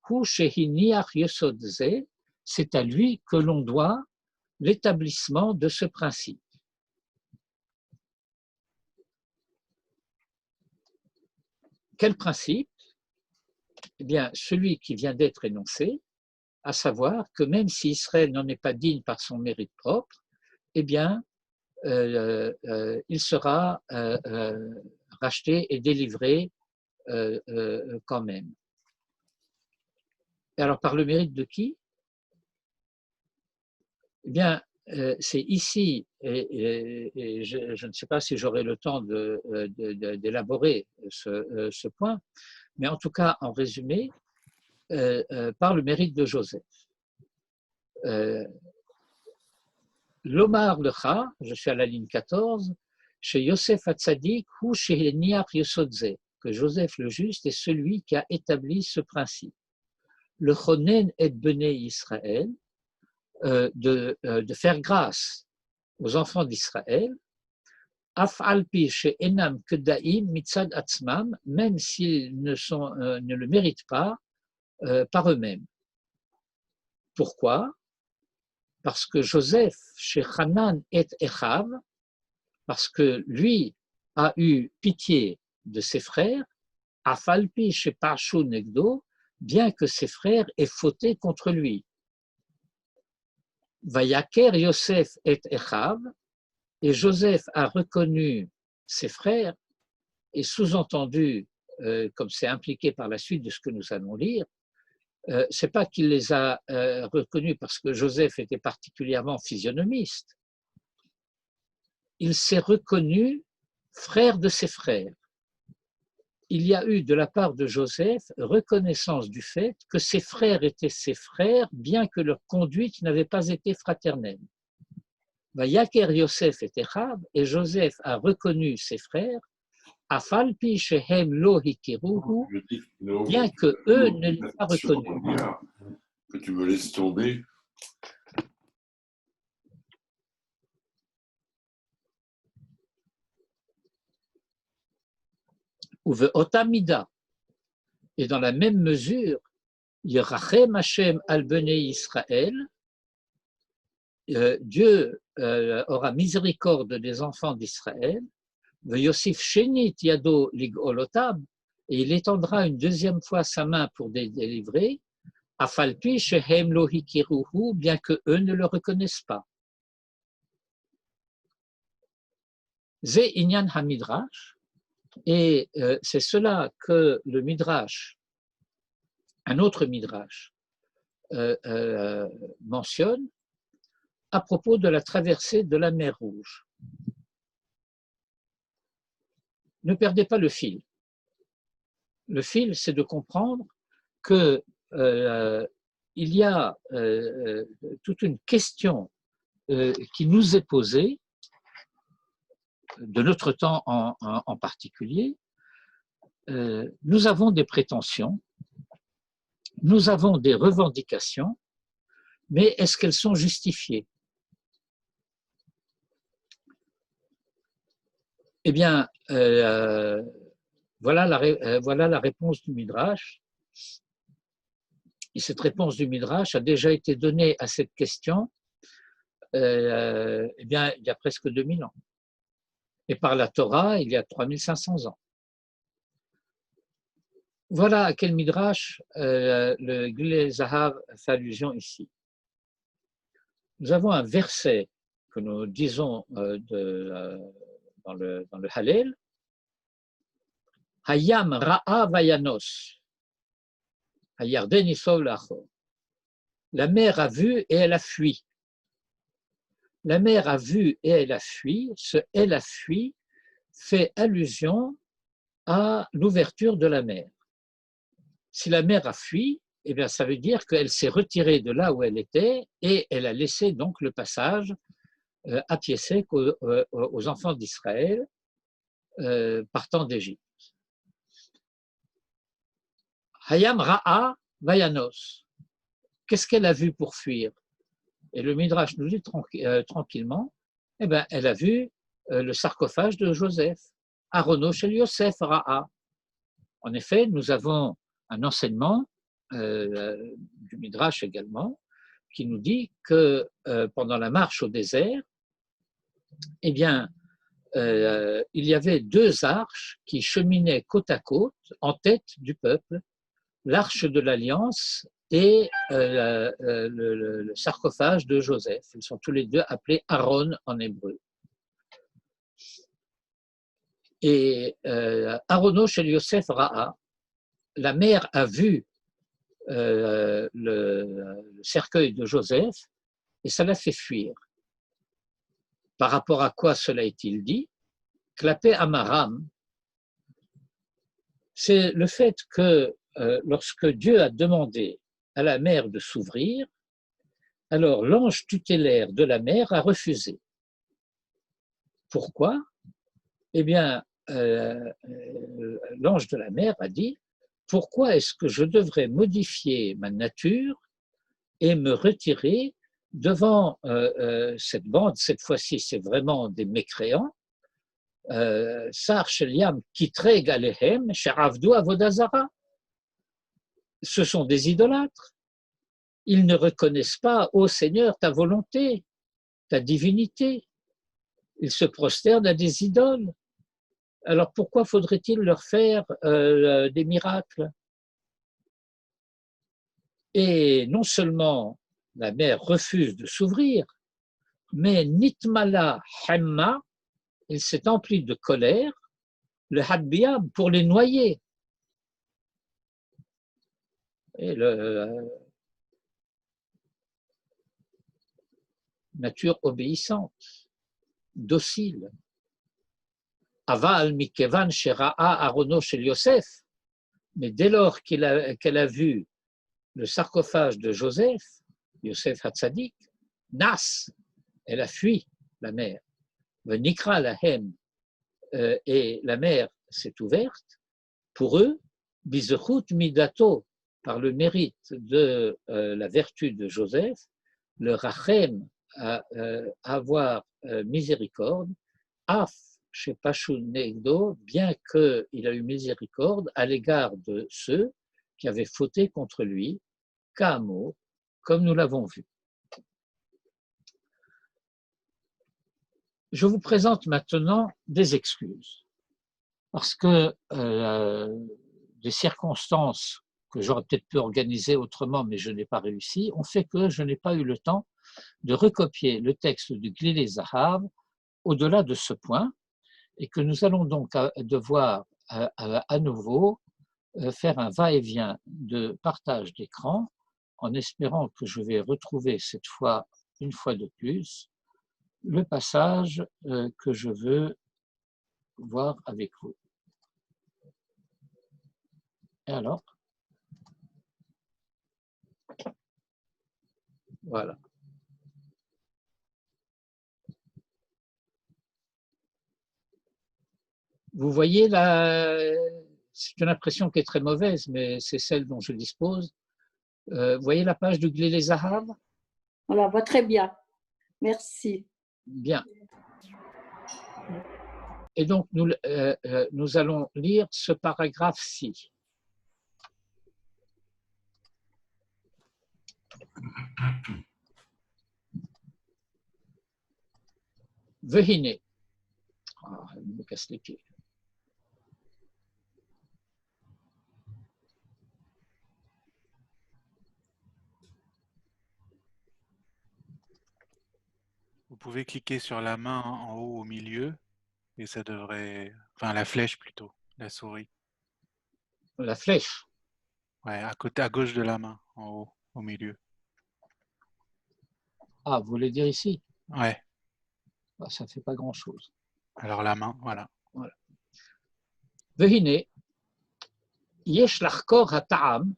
Hu Shehiniach Yesod Ze, c'est à lui que l'on doit l'établissement de ce principe. Quel principe? Eh bien, celui qui vient d'être énoncé, à savoir que même si Israël n'en est pas digne par son mérite propre, eh bien, il sera racheté et délivré quand même. Et alors, par le mérite de qui? Eh bien, c'est ici, et je ne sais pas si j'aurai le temps d'élaborer ce point, mais en tout cas, en résumé, par le mérite de Joseph. L'Omar Lecha, je suis à la ligne 14, chez Yosef Hatzadik ou chez Niach Yosodze, que Joseph le juste est celui qui a établi ce principe. Le Chonen et Bené Israël, de faire grâce aux enfants d'Israël, Af alpi chez Enam Kedaim Mitzad Atzmam, même s'ils ne le méritent pas par eux-mêmes. Pourquoi? Parce que Joseph chez Hanan et Echav, parce que lui a eu pitié de ses frères, Af alpi chez Parshu Negdo, bien que ses frères aient fauté contre lui. Vayaker Yosef et Echav, et Joseph a reconnu ses frères, et sous-entendu, comme c'est impliqué par la suite de ce que nous allons lire, c'est pas qu'il les a reconnus parce que Joseph était particulièrement physionomiste. Il s'est reconnu frère de ses frères. Il y a eu de la part de Joseph reconnaissance du fait que ses frères étaient ses frères, bien que leur conduite n'avait pas été fraternelle. Vayaker Yosef et Echav, et Joseph a reconnu ses frères, Afalpi shehem lo hikiruhu, bien que eux ne l'aient pas reconnu. Que tu me laisses tomber. Uve otamida, et dans la même mesure, Yerachem Hashem al Bnei Israël, Dieu aura miséricorde des enfants d'Israël, Yosif Shenit Yado Ligolotab, et il étendra une deuxième fois sa main pour les délivrer, Afalpi Shehem Lo Hikiruhu, bien que eux ne le reconnaissent pas. Ze Inyan HaMidrash, et c'est cela que le Midrash, un autre Midrash, mentionne à propos de la traversée de la mer Rouge. Ne perdez pas le fil. Le fil, c'est de comprendre que il y a toute une question qui nous est posée, de notre temps en particulier. Nous avons des prétentions, nous avons des revendications, mais est-ce qu'elles sont justifiées? Eh bien, voilà la réponse du Midrash. Et cette réponse du Midrash a déjà été donnée à cette question eh bien, il y a presque 2000 ans. Et par la Torah, il y a 3500 ans. Voilà à quel Midrash le Gilei Zahav fait allusion ici. Nous avons un verset que nous disons dans le Hallel. Hayam ra'a vayanos, hayarden isov lachor. La mer a vu et elle a fui. La mer a vu et elle a fui. Ce « elle a fui » fait allusion à l'ouverture de la mer. Si la mer a fui, eh bien, ça veut dire qu'elle s'est retirée de là où elle était et elle a laissé donc le passage à pied sec aux enfants d'Israël partant d'Égypte. Hayam ra'a vayanos. Qu'est-ce qu'elle a vu pour fuir? Et le Midrash nous dit tranquillement, eh bien, elle a vu le sarcophage de Joseph. Arono shel Yosef ra'a. En effet, nous avons un enseignement du Midrash également qui nous dit que pendant la marche au désert, eh bien, il y avait deux arches qui cheminaient côte à côte en tête du peuple, l'arche de l'Alliance et le sarcophage de Joseph. Ils sont tous les deux appelés Aaron en hébreu. Et Arono shel Yosef ra'a, la mère a vu le cercueil de Joseph et ça l'a fait fuir. Par rapport à quoi cela est-il dit? Klapé Amaram, c'est le fait que lorsque Dieu a demandé à la mer de s'ouvrir, alors l'ange tutélaire de la mer a refusé. Pourquoi? Eh bien, l'ange de la mer a dit, pourquoi est-ce que je devrais modifier ma nature et me retirer devant cette bande? Cette fois-ci, c'est vraiment des mécréants. Sar sheliam kitreg alehem she'avdu avodazara. Ce sont des idolâtres. Ils ne reconnaissent pas, ô Seigneur, ta volonté, ta divinité. Ils se prosternent à des idoles. Alors pourquoi faudrait-il leur faire des miracles? Et non seulement la mer refuse de s'ouvrir, mais Nitmala Hemma, il s'est empli de colère, le Hadbiab, pour les noyer. Et nature obéissante, docile. Aval mikevan shera'a arono shel Yosef, mais dès lors qu'elle a vu le sarcophage de Joseph, Yosef Hatzadik, Nas, elle a fui la mer. Nikra lahem, et la mer s'est ouverte. Pour eux, bizechut midato, par le mérite de la vertu de Joseph, le rachem à avoir miséricorde, af chez Pashun Negdo, bien qu'il a eu miséricorde à l'égard de ceux qui avaient fauté contre lui, Kamo, comme nous l'avons vu. Je vous présente maintenant des excuses, parce que des circonstances que j'aurais peut-être pu organiser autrement, mais je n'ai pas réussi, ont fait que je n'ai pas eu le temps de recopier le texte du Gilei Zahav au-delà de ce point. et que nous allons donc devoir à nouveau faire un va-et-vient de partage d'écran en espérant que je vais retrouver cette fois, une fois de plus, le passage que je veux voir avec vous. Et alors, voilà. Vous voyez là, c'est une impression qui est très mauvaise, mais c'est celle dont je dispose. Vous voyez la page de Glélé Zahav? On la voit très bien. Merci. Bien. Et donc, nous allons lire ce paragraphe-ci. Vehine. Ah, il me casse les pieds. Vous pouvez cliquer sur la main en haut au milieu et ça devrait... Enfin, la flèche plutôt, la souris. La flèche. Ouais, à côté, à gauche de la main, en haut, au milieu. Ah, vous voulez dire ici? Ouais, Ah, ça ne fait pas grand-chose. alors la main, voilà. Voilà. Vehine. Yesh l'achkor ha'ta'am.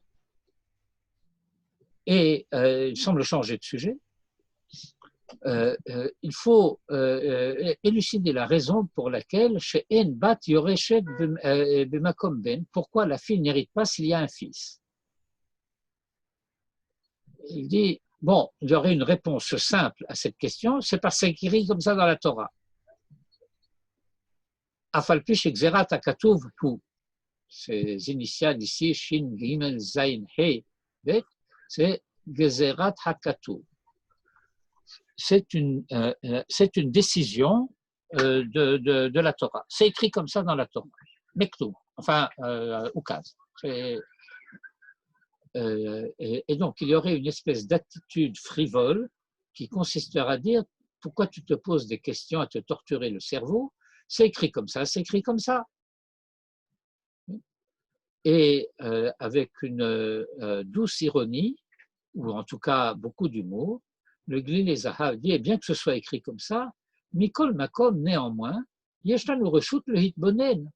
Et il semble changer de sujet. Il faut élucider la raison pour laquelle chez En Bat Yoreshet Bemakom Ben, pourquoi la fille n'hérite pas s'il y a un fils. Il dit, bon, il y aurait une réponse simple à cette question, c'est parce qu'il écrit comme ça dans la Torah. Afalpish Exerat Akatuv Hu. Ces initiales ici, Shin, Gimel, Zain, He, Bet, c'est Gezerat Hakatuv. C'est une décision de la Torah. C'est écrit comme ça dans la Torah. Mektoub, enfin, Oukaz. Et donc, il y aurait une espèce d'attitude frivole qui consisterait à dire pourquoi tu te poses des questions, à te torturer le cerveau. C'est écrit comme ça, c'est écrit comme ça. Et avec une douce ironie, ou en tout cas beaucoup d'humour, le Glélé Zahav dit, bien que ce soit écrit comme ça, Mikol Makom, néanmoins, Yeshlanu Reshut le Hitbonen.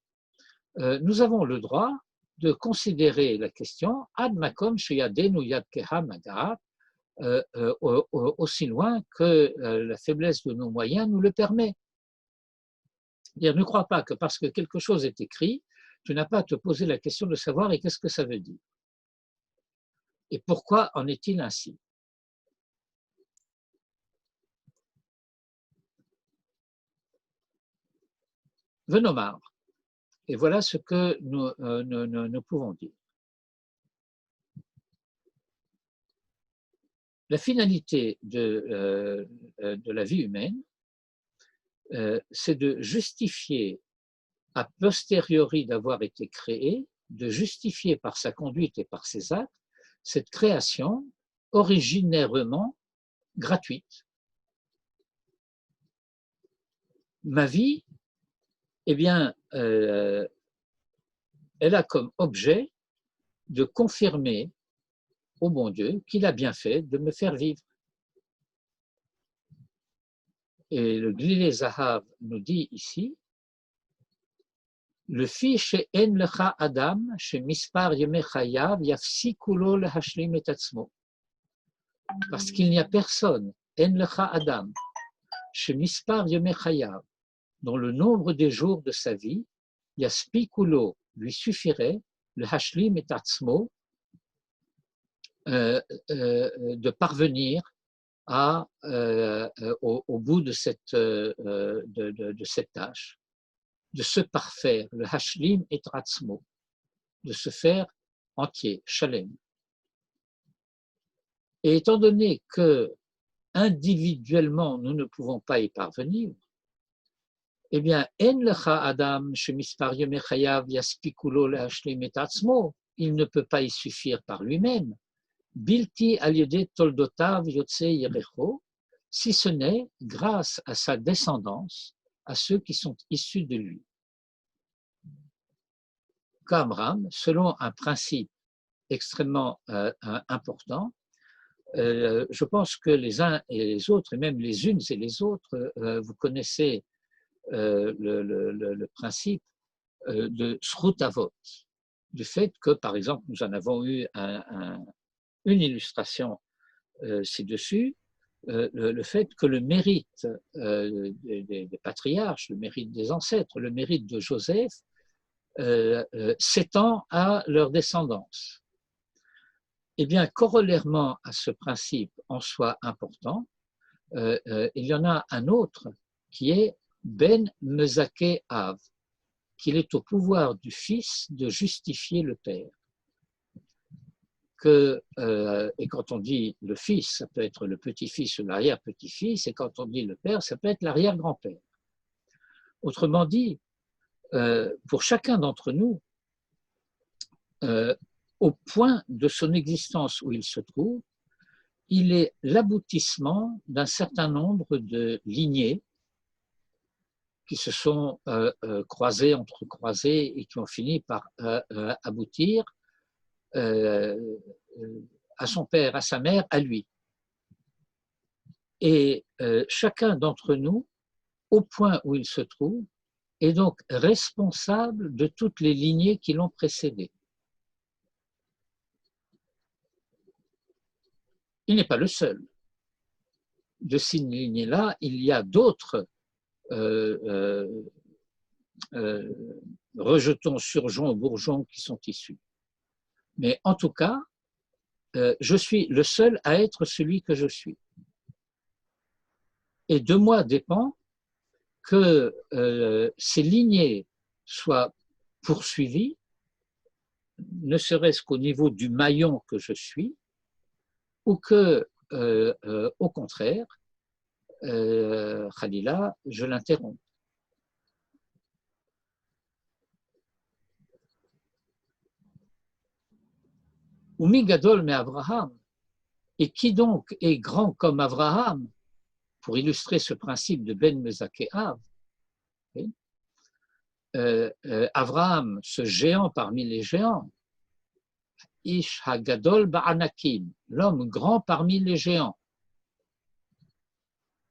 Nous avons le droit de considérer la question Ad Makom Sheyadenu Yad Keha Magat, aussi loin que la faiblesse de nos moyens nous le permet. Ne crois pas que parce que quelque chose est écrit, tu n'as pas à te poser la question de savoir et qu'est-ce que ça veut dire. Et pourquoi en est-il ainsi? Venomar. Et voilà ce que nous pouvons dire. La finalité de la vie humaine, c'est de justifier a posteriori d'avoir été créé, de justifier par sa conduite et par ses actes cette création originairement gratuite. Ma vie, eh bien, elle a comme objet de confirmer au bon Dieu qu'il a bien fait de me faire vivre. Et le Glélé Zahav nous dit ici, le fi she'en lecha adam shemispar yemei chayav yafsiku lo lehashlim et atzmo. Parce qu'il n'y a personne, en lecha adam, shemispar yemei chayav, dont le nombre des jours de sa vie, yaspikulo, lui suffirait, le hashlim et atzmo, de parvenir au bout de cette tâche, de se parfaire, le hashlim et atzmo, de se faire entier, shalem. Et étant donné que individuellement nous ne pouvons pas y parvenir, eh bien, en lecha adam shemispar yemei chayav yaspikulo lehashlim et atzmo, il ne peut pas y suffire par lui-même. Bilti al-yedé toldotav yotse yerecho, si ce n'est grâce à sa descendance, à ceux qui sont issus de lui. Qu'Abraham, selon un principe extrêmement important, je pense que les uns et les autres, et même les unes et les autres, vous connaissez le principe de Zchut Avot, du fait que, par exemple, nous en avons eu une illustration ci-dessus, le fait que le mérite des patriarches, le mérite des ancêtres, le mérite de Joseph s'étend à leur descendance. Eh bien, corollairement à ce principe en soi important, il y en a un autre qui est Ben Mezake Av, qu'il est au pouvoir du fils de justifier le père. Et quand on dit le fils, ça peut être le petit-fils ou l'arrière-petit-fils, et quand on dit le père, ça peut être l'arrière-grand-père. Autrement dit, pour chacun d'entre nous, au point de son existence où il se trouve, il est l'aboutissement d'un certain nombre de lignées qui se sont croisées, entrecroisées et qui ont fini par aboutir à son père, à sa mère, à lui. Et chacun d'entre nous, au point où il se trouve, est donc responsable de toutes les lignées qui l'ont précédé. Il n'est pas le seul. De ces lignées-là, il y a d'autres rejetons, surgeons, bourgeons qui sont issus. Mais en tout cas, je suis le seul à être celui que je suis. Et de moi dépend que ces lignées soient poursuivies, ne serait-ce qu'au niveau du maillon que je suis, ou que, au contraire, Khalila, je l'interromps. Umi Gadol mais Abraham, et qui donc est grand comme Abraham, pour illustrer ce principe de Ben Mezake Av, Abraham, ce géant parmi les géants, Ish Hagadol Ba'anakim, l'homme grand parmi les géants.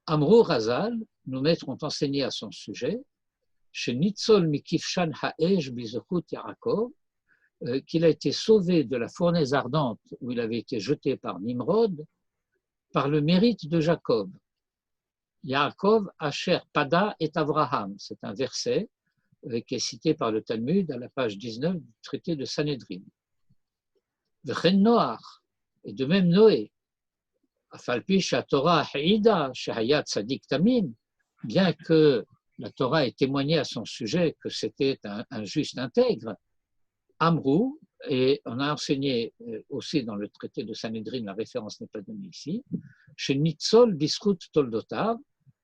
Amrou Razal, nos maîtres ont enseigné à son sujet, chez Nitzol Mikifshan Ha'esh Bizokut Yaakov, qu'il a été sauvé de la fournaise ardente où il avait été jeté par Nimrod par le mérite de Jacob. Yaakov Asher Pada et Avraham, c'est un verset qui est cité par le Talmud à la page 19 du traité de Sanhedrin. V'chen Noach, et de même Noé, Afalpi Torah Haïda Shehayat Sadik Tamim, bien que la Torah ait témoigné à son sujet que c'était un juste intègre, Amrou, et on a enseigné aussi dans le traité de Sanhedrin, la référence n'est pas donnée ici, chez Nitzol Biskut Toldotav,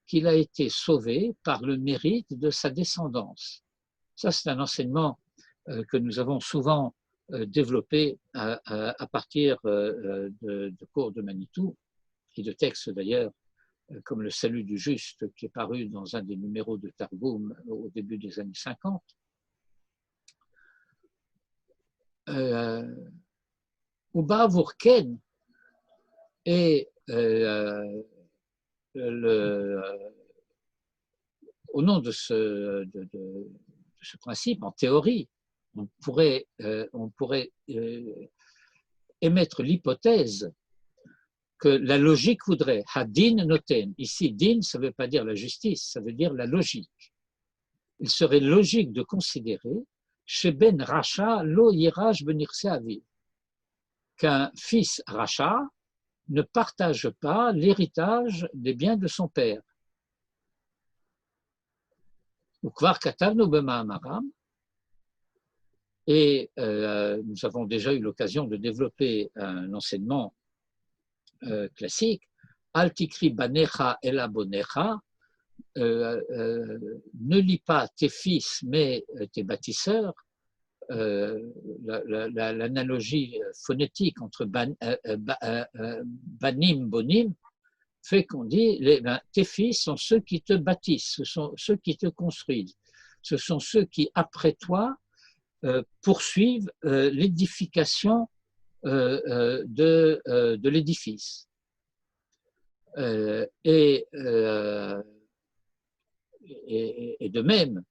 qu'il a été sauvé par le mérite de sa descendance. Ça, c'est un enseignement que nous avons souvent développé à partir de cours de Manitou, et de textes d'ailleurs, comme le Salut du Juste, qui est paru dans un des numéros de Targum au début des années 50. Uba Vourken et au nom de ce principe, en théorie, on pourrait émettre l'hypothèse que la logique voudrait, hadin noten, ici din, ça ne veut pas dire la justice, ça veut dire la logique. Il serait logique de considérer chez Ben Racha lo yiraj benirse aviv, qu'un fils Racha ne partage pas l'héritage des biens de son père. Ukvar katavnu b'ma'amaram, et nous avons déjà eu l'occasion de développer un enseignement classique, Al tikri banecha ela bonecha, ne lis pas tes fils mais tes bâtisseurs, l'analogie phonétique entre banim, bonim, fait qu'on dit, tes fils sont ceux qui te bâtissent, ce sont ceux qui te construisent, ce sont ceux qui, après toi, poursuivent l'édification de l'édifice. Et de même,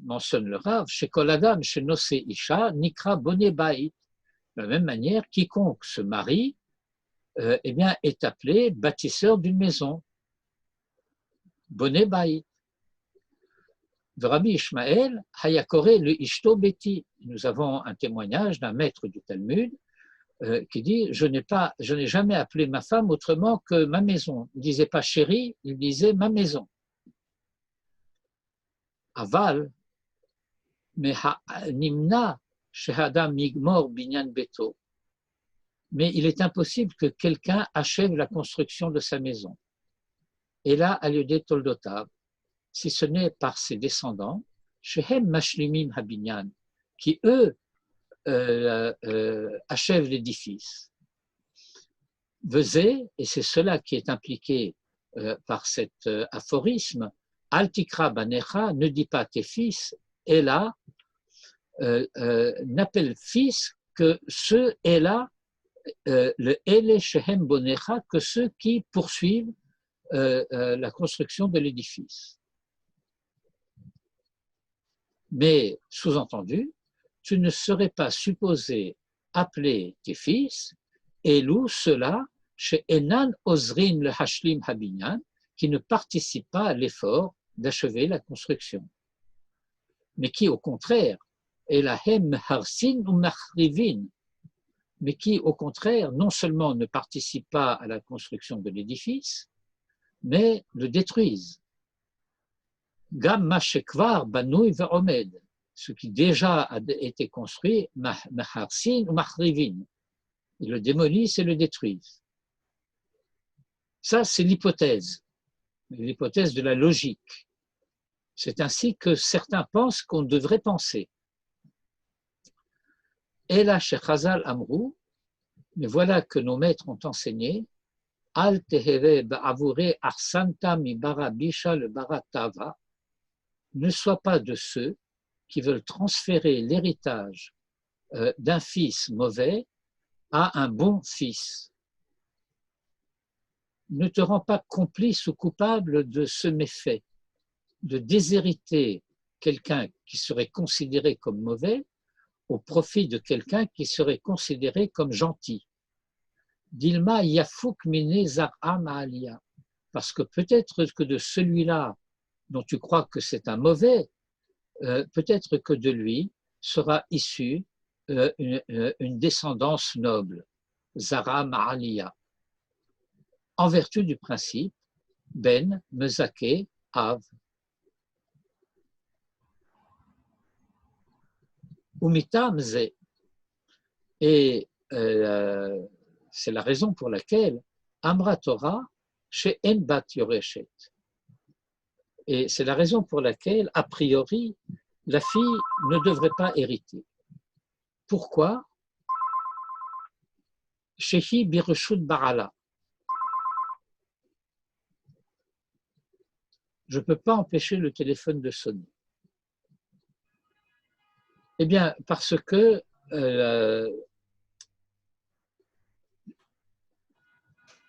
mentionne le Rav, chez Koladam, chez Nose Isha, Nikra Boné Baït. De la même manière, quiconque se marie eh bien, est appelé bâtisseur d'une maison. Boné Baït. De Rabbi Ishmael, Hayakore le Ishto Beti. Nous avons un témoignage d'un maître du Talmud qui dit je n'ai jamais appelé ma femme autrement que ma maison. Il ne disait pas chérie, il disait ma maison. Aval, mais nimna shehadam migmor binyan beto. Mais il est impossible que quelqu'un achève la construction de sa maison. Et là, a lieu des toldotav, si ce n'est par ses descendants, shehem mashlimim habinyan, qui eux achèvent l'édifice. Vezé, et c'est cela qui est impliqué par cet aphorisme, Altikra banecha, ne dis pas tes fils, et là, n'appelle fils que ceux, et là, le ele shehem bonecha, que ceux qui poursuivent la construction de l'édifice. Mais, sous-entendu, tu ne serais pas supposé appeler tes fils, Elou, ceux-là, chez Enan Ozrin le Hashlim Habinyan, qui ne participent pas à l'effort d'achever la construction, mais qui, au contraire, est la Hem Harsin ou Machrivin, mais qui, au contraire, non seulement ne participent pas à la construction de l'édifice, mais le détruisent. Gam Mashekvar Banouy Veromed, ce qui déjà a été construit, Maharsin ou Machrivin. Ils le démolissent et le détruisent. Ça, c'est l'hypothèse de la logique. C'est ainsi que certains pensent qu'on devrait penser. Et là, chez Chazal Amrou, mais voilà que nos maîtres ont enseigné, Al tehere ba'avure arsanta mi bara bisha le bara tava, ne sois pas de ceux qui veulent transférer l'héritage d'un fils mauvais à un bon fils. Ne te rends pas complice ou coupable de ce méfait, de déshériter quelqu'un qui serait considéré comme mauvais au profit de quelqu'un qui serait considéré comme gentil. Dilma yafouk mine zar'a ma'alia, parce que peut-être que de celui-là dont tu crois que c'est un mauvais, peut-être que de lui sera issue une descendance noble, Zara Ma'aliya, en vertu du principe Ben Mezake Av. Umita Mze. Et c'est la raison pour laquelle Amra Torah chez Enbat Yoreshet. Et c'est la raison pour laquelle, a priori, la fille ne devrait pas hériter. Pourquoi? Shehi Bireshut Barala. Je ne peux pas empêcher le téléphone de sonner. Eh bien, parce que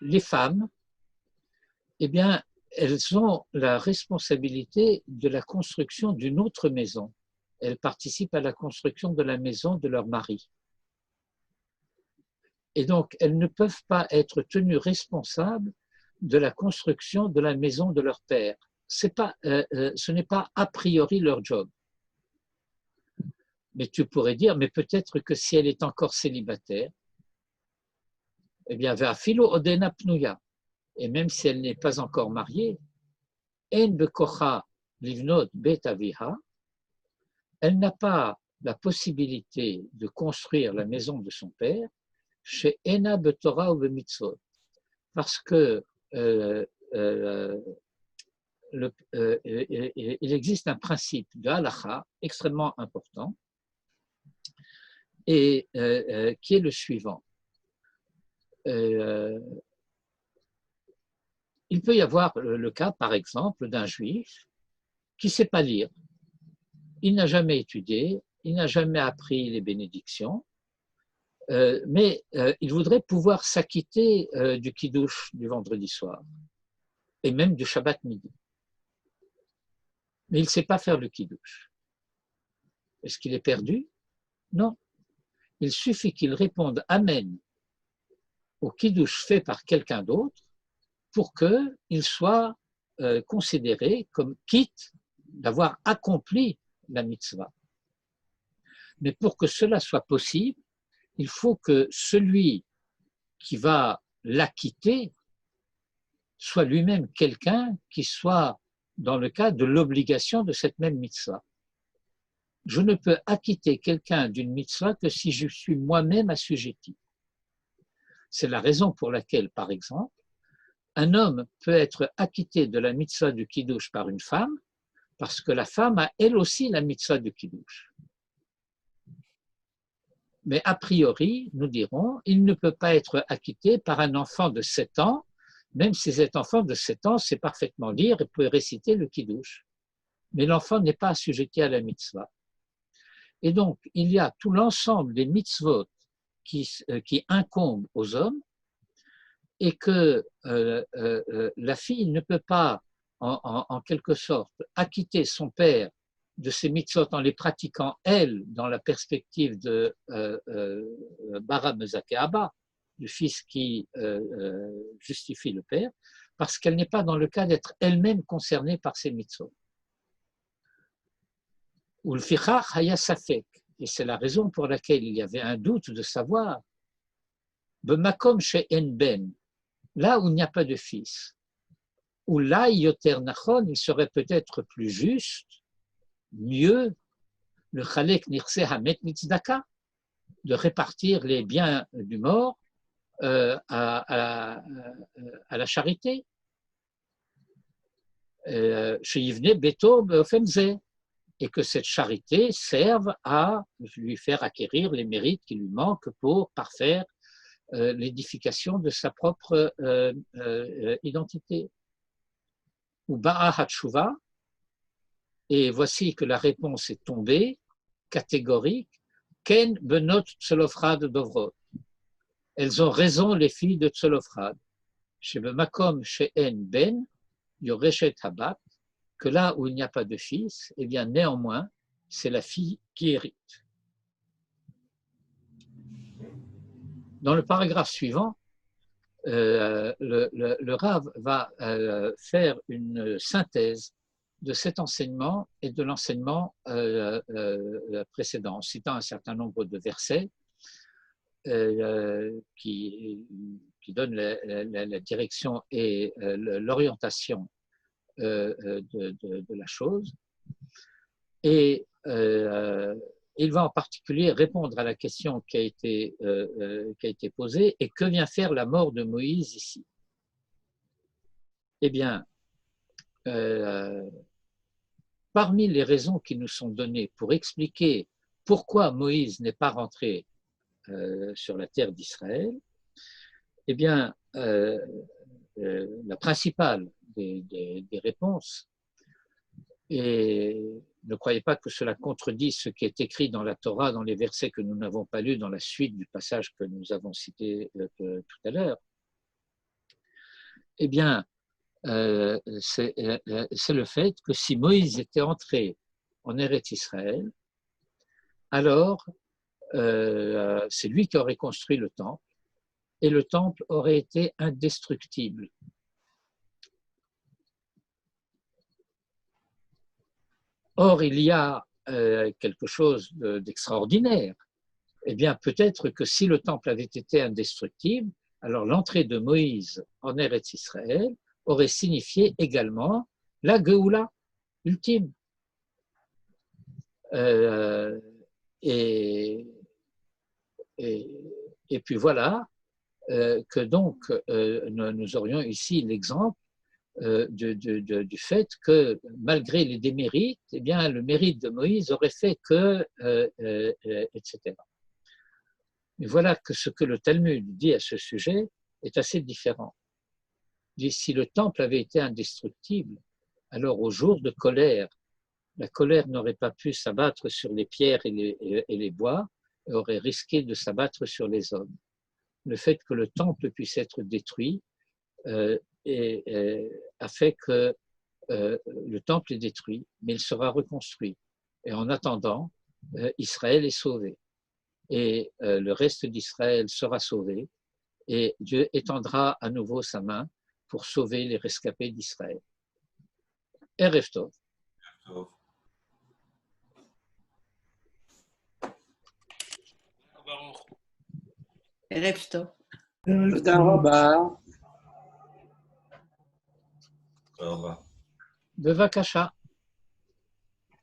les femmes, eh bien, elles ont la responsabilité de la construction d'une autre maison. Elles participent à la construction de la maison de leur mari. Et donc, elles ne peuvent pas être tenues responsables de la construction de la maison de leur père. Ce n'est pas a priori leur job. Mais tu pourrais dire, mais peut-être que si elle est encore célibataire, eh bien, vers Philo Odena Pnuya, et même si elle n'est pas encore mariée, En Bekocha Livnot Bet Aviha, elle n'a pas la possibilité de construire la maison de son père chez Ena Betorah ou Bemitzvot, parce que il existe un principe de halakha extrêmement important et qui est le suivant. il peut y avoir le cas, par exemple, d'un juif qui ne sait pas lire. Il n'a jamais étudié, il n'a jamais appris les bénédictions, mais il voudrait pouvoir s'acquitter du kiddush du vendredi soir et même du Shabbat midi. Mais il ne sait pas faire le kiddush. Est-ce qu'il est perdu? Non. Il suffit qu'il réponde Amen au kiddush fait par quelqu'un d'autre pour qu'il soit considéré comme quitte d'avoir accompli la mitzvah. Mais pour que cela soit possible, il faut que celui qui va l'acquitter soit lui-même quelqu'un qui soit dans le cas de l'obligation de cette même mitzvah. Je ne peux acquitter quelqu'un d'une mitzvah que si je suis moi-même assujetti. C'est la raison pour laquelle, par exemple, un homme peut être acquitté de la mitzvah du kiddush par une femme parce que la femme a elle aussi la mitzvah du kiddush. Mais a priori, nous dirons, il ne peut pas être acquitté par un enfant de 7 ans, même si cet enfant de 7 ans sait parfaitement lire et peut réciter le kiddush. Mais l'enfant n'est pas assujetti à la mitzvah. Et donc, il y a tout l'ensemble des mitzvot qui incombent aux hommes et que la fille ne peut pas, en quelque sorte, acquitter son père de ces mitzvot en les pratiquant, elle, dans la perspective de Bara Mezake Abba, du fils qui justifie le père, parce qu'elle n'est pas dans le cas d'être elle-même concernée par ces mitzvot. Ou le fichach haya safek, et c'est la raison pour laquelle il y avait un doute de savoir, b'makom she'en ben, là où il n'y a pas de fils, ou là yoter nachon, il serait peut-être plus juste, mieux, le chalek nirse hamet mitzdaka, de répartir les biens du mort à la charité. Chez Yivne Beto Beofemze, et que cette charité serve à lui faire acquérir les mérites qui lui manquent pour parfaire l'édification de sa propre identité. Ou Ba'a Hatshuva, et voici que la réponse est tombée, catégorique, Ken Benot Tselofrad Dovrot. Elles ont raison, les filles de Tselofrad. Chez Makom, chez En Ben, Yoreshet Habat, que là où il n'y a pas de fils, eh bien néanmoins, c'est la fille qui hérite. Dans le paragraphe suivant, le Rav va faire une synthèse de cet enseignement et de l'enseignement précédent, en citant un certain nombre de versets qui donnent la direction et l'orientation de la chose. Et il va en particulier répondre à la question qui a été posée, et que vient faire la mort de Moïse ici? Eh bien, parmi les raisons qui nous sont données pour expliquer pourquoi Moïse n'est pas rentré sur la terre d'Israël, eh bien, la principale des réponses, et ne croyez pas que cela contredit ce qui est écrit dans la Torah, dans les versets que nous n'avons pas lus dans la suite du passage que nous avons cité tout à l'heure, eh bien, c'est le fait que si Moïse était entré en Eretz Israël, alors c'est lui qui aurait construit le temple, et le temple aurait été indestructible. Or, il y a quelque chose d'extraordinaire. Eh bien, peut-être que si le temple avait été indestructible, alors l'entrée de Moïse en Eretz Israël aurait signifié également la Géoula ultime. Et puis voilà que donc nous aurions ici l'exemple du fait que malgré les démérites, eh bien, le mérite de Moïse aurait fait que, etc. Mais voilà que ce que le Talmud dit à ce sujet est assez différent. dit, si le temple avait été indestructible, alors au jour de colère, la colère n'aurait pas pu s'abattre sur les pierres et les bois et aurait risqué de s'abattre sur les hommes. Le fait que le temple puisse être détruit a fait que le temple est détruit, mais il sera reconstruit. Et en attendant, Israël est sauvé. Et le reste d'Israël sera sauvé. Et Dieu étendra à nouveau sa main pour sauver les rescapés d'Israël. Erev Tov. ערב טוב. תודה רבה. Bevakasha.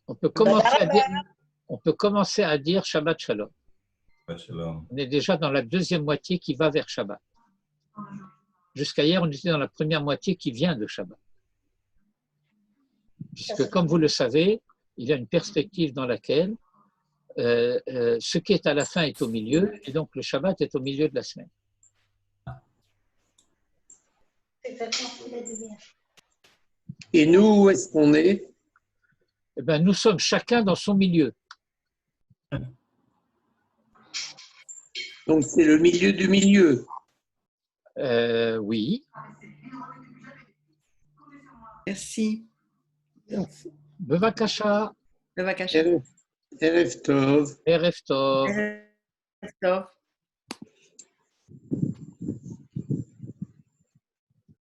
On peut commencer à dire Shabbat Shalom. On est déjà dans la deuxième moitié qui va vers Shabbat. Jusqu'à hier, on était dans la première moitié qui vient de Shabbat. Puisque, comme vous le savez, il y a une perspective dans laquelle ce qui est à la fin est au milieu, et donc le Shabbat est au milieu de la semaine. Et nous, où est-ce qu'on est? Eh bien, nous sommes chacun dans son milieu. Donc, c'est le milieu du milieu. Oui. Merci. Bevakasha. בבקשה. Erev Tov. Erev Tov. ערב טוב.